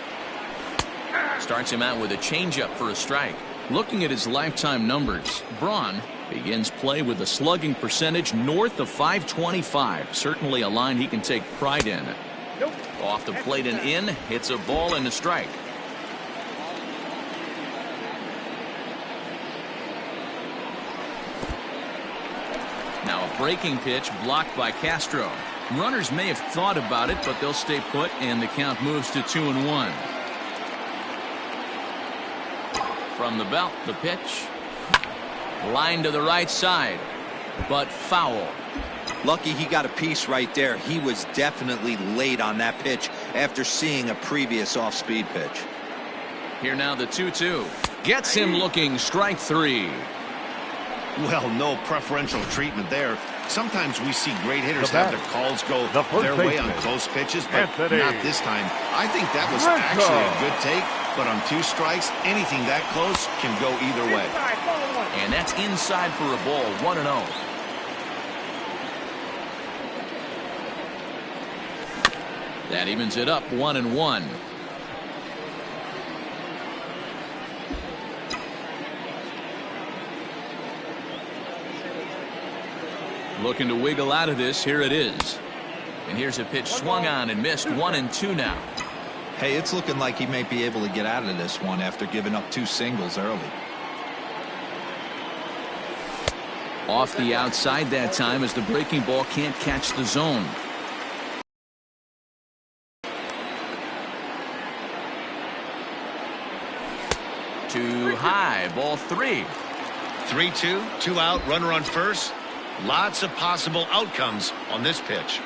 Starts him out with a changeup for a strike. Looking at his lifetime numbers, Braun begins play with a slugging percentage north of .525. Certainly a line he can take pride in. Off the plate and in, hits a ball and a strike. Now a breaking pitch blocked by Castro. Runners may have thought about it, but they'll stay put, and the count moves to 2-1. From the belt, the pitch. Line to the right side, but foul. Lucky he got a piece right there. He was definitely late on that pitch after seeing a previous off-speed pitch. Here now the 2-2. Gets him looking, strike 3. Well, no preferential treatment there. Sometimes we see great hitters have their calls go their way on close pitches, but not this time. I think that was actually a good take, but on 2 strikes, anything that close can go either way. And that's inside for a ball, 1-0. That evens it up, 1-1. Looking to wiggle out of this. Here it is. And here's a pitch swung on and missed. 1-2 now. Hey, it's looking like he may be able to get out of this one after giving up 2 singles early. Off the outside that time as the breaking ball can't catch the zone. Too high, ball 3. 3-2, 2 out, runner on first. Lots of possible outcomes on this pitch.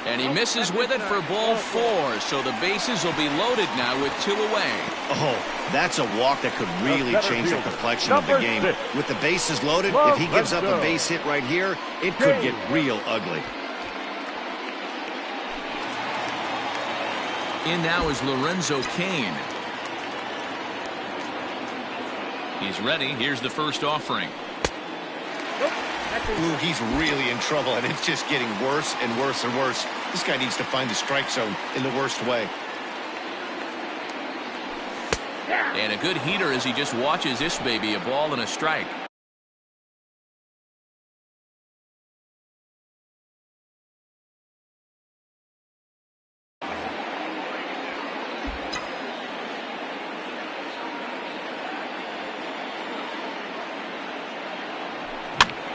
And he misses with it for ball 4, so the bases will be loaded now with 2 away. Oh, that's a walk that could really change the complexion of the game. With the bases loaded, if he gives up a base hit right here, it could get real ugly. In now is Lorenzo Cain. He's ready. Here's the first offering. Ooh, he's really in trouble, and it's just getting worse and worse and worse. This guy needs to find the strike zone in the worst way. And a good heater as he just watches this baby, a ball and a strike.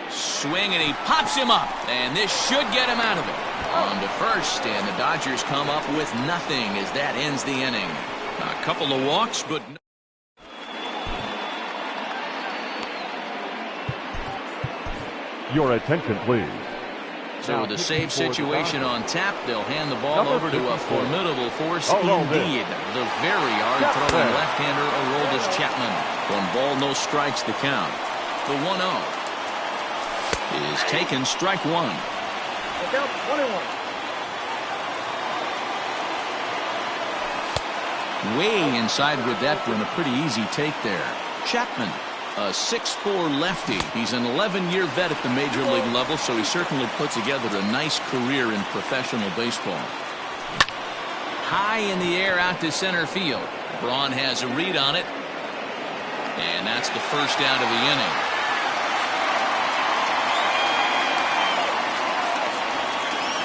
Swing, and he pops him up, and this should get him out of it. On to first, and the Dodgers come up with nothing as that ends the inning. A couple of walks, but Your attention, please. so with a save situation on tap, they'll hand the ball over to a formidable force indeed. The very hard-throwing left-hander Aroldis Chapman. 1 ball, no strikes the count. The 1-0. Is taken, strike 1. Look out, 21. Way inside with that one, a pretty easy take there. Chapman, a 6'4" lefty. He's an 11-year vet at the major league level, so he certainly put together a nice career in professional baseball. High in the air out to center field. Braun has a read on it. And that's the first out of the inning.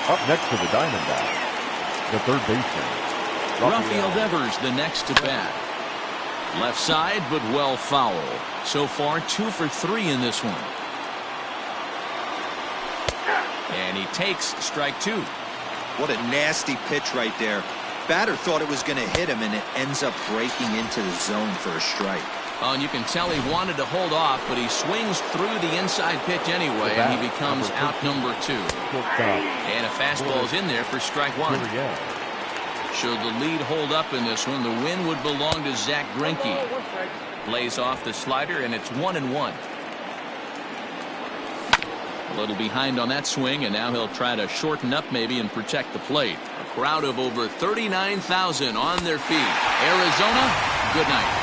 Up next for the Diamondbacks, the third baseman, Rafael Devers, the next to bat. Left side, but well foul. So far, 2 for 3 in this one. And he takes strike 2. What a nasty pitch right there. Batter thought it was going to hit him, and it ends up breaking into the zone for a strike. Oh, and you can tell he wanted to hold off, but he swings through the inside pitch anyway, and he becomes out number 2. And a fastball's in there for strike 1. Should the lead hold up in this one, the win would belong to Zach Greinke. Plays off the slider, and it's 1-1. A little behind on that swing, and now he'll try to shorten up maybe and protect the plate. A crowd of over 39,000 on their feet. Arizona, good night.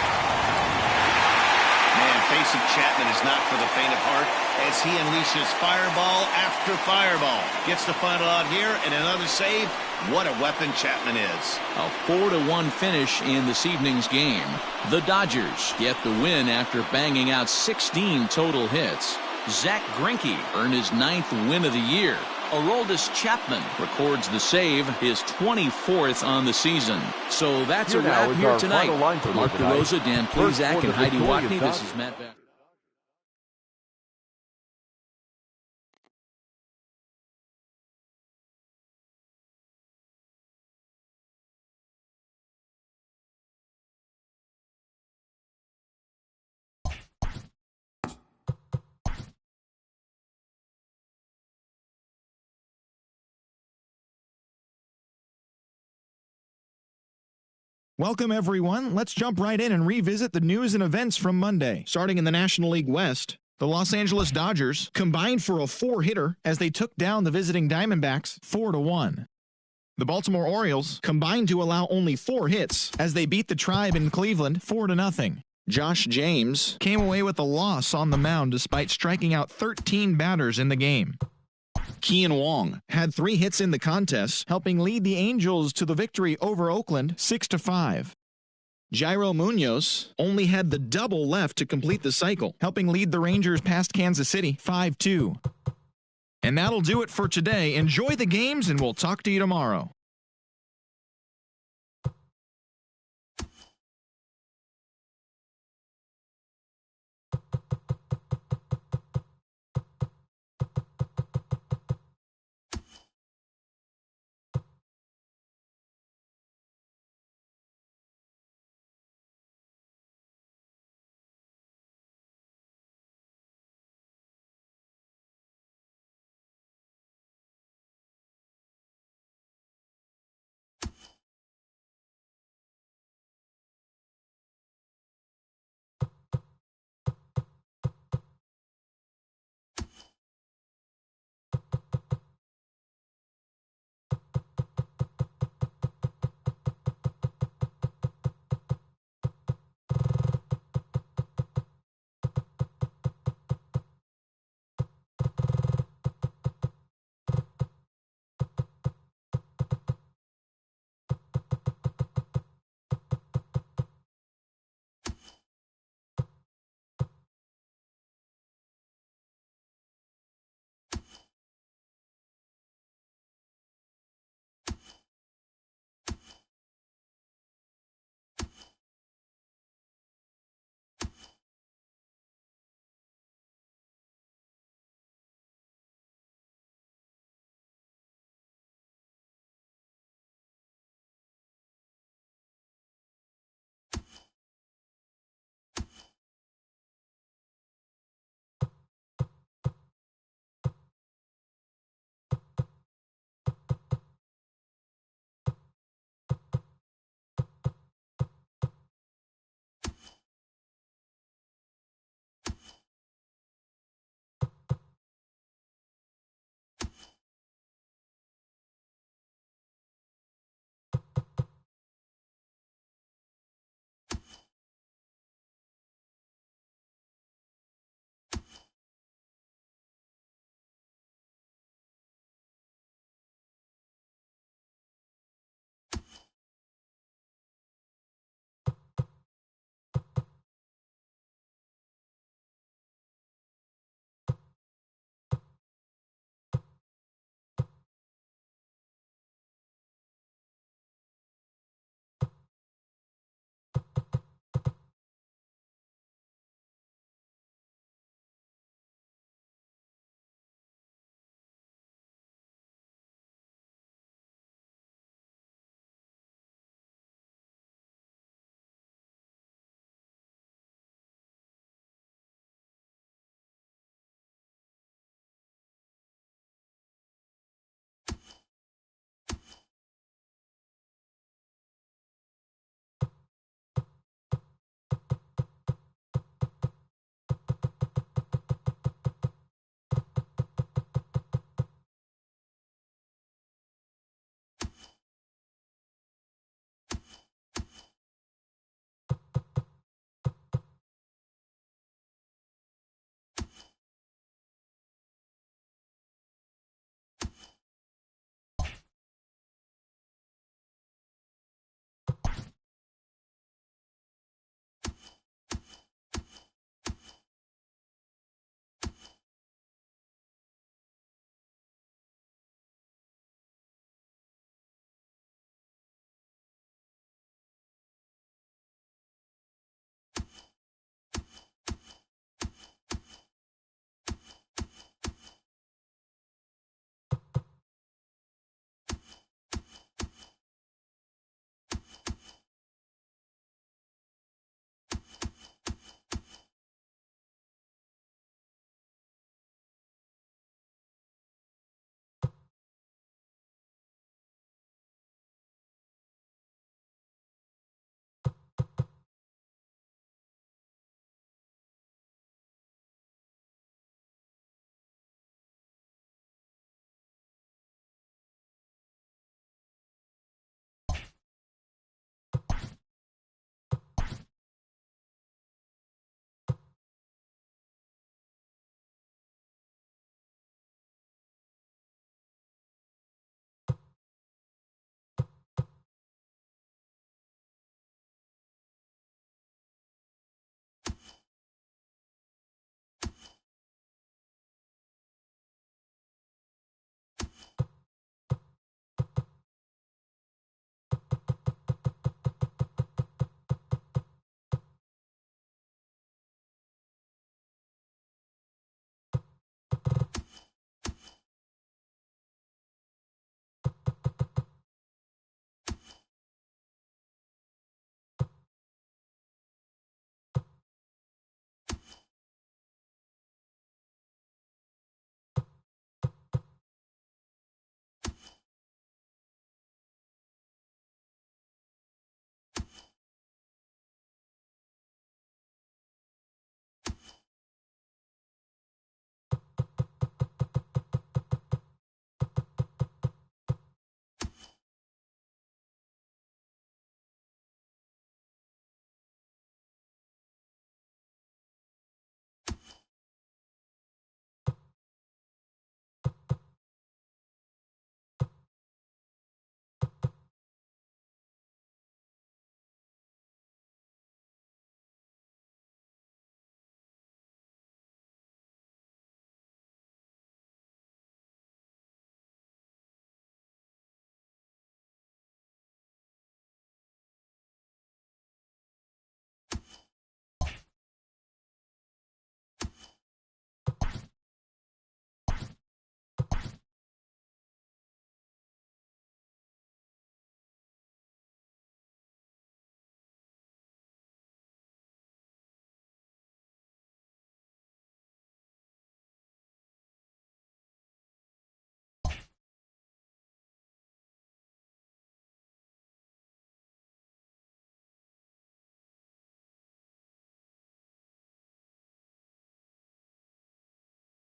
Facing Chapman is not for the faint of heart as he unleashes fireball after fireball. Gets the final out here and another save. What a weapon Chapman is. A 4-1 finish in this evening's game. The Dodgers get the win after banging out 16 total hits. Zach Greinke earned his 9th win of the year. Aroldis Chapman records the save, his 24th on the season. So that's a wrap here tonight. For Mark DeRosa, Dan Plesac, and Heidi Watney, this is Matt Beck. Welcome, everyone. Let's jump right in and revisit the news and events from Monday. Starting in the National League West, the Los Angeles Dodgers combined for a 4-hitter as they took down the visiting Diamondbacks 4-1. The Baltimore Orioles combined to allow only 4 hits as they beat the Tribe in Cleveland 4-0. Josh James came away with a loss on the mound despite striking out 13 batters in the game. Kean Wong had 3 hits in the contest, helping lead the Angels to the victory over Oakland 6-5. Jairo Munoz only had the double left to complete the cycle, helping lead the Rangers past Kansas City 5-2. And that'll do it for today. Enjoy the games, and we'll talk to you tomorrow.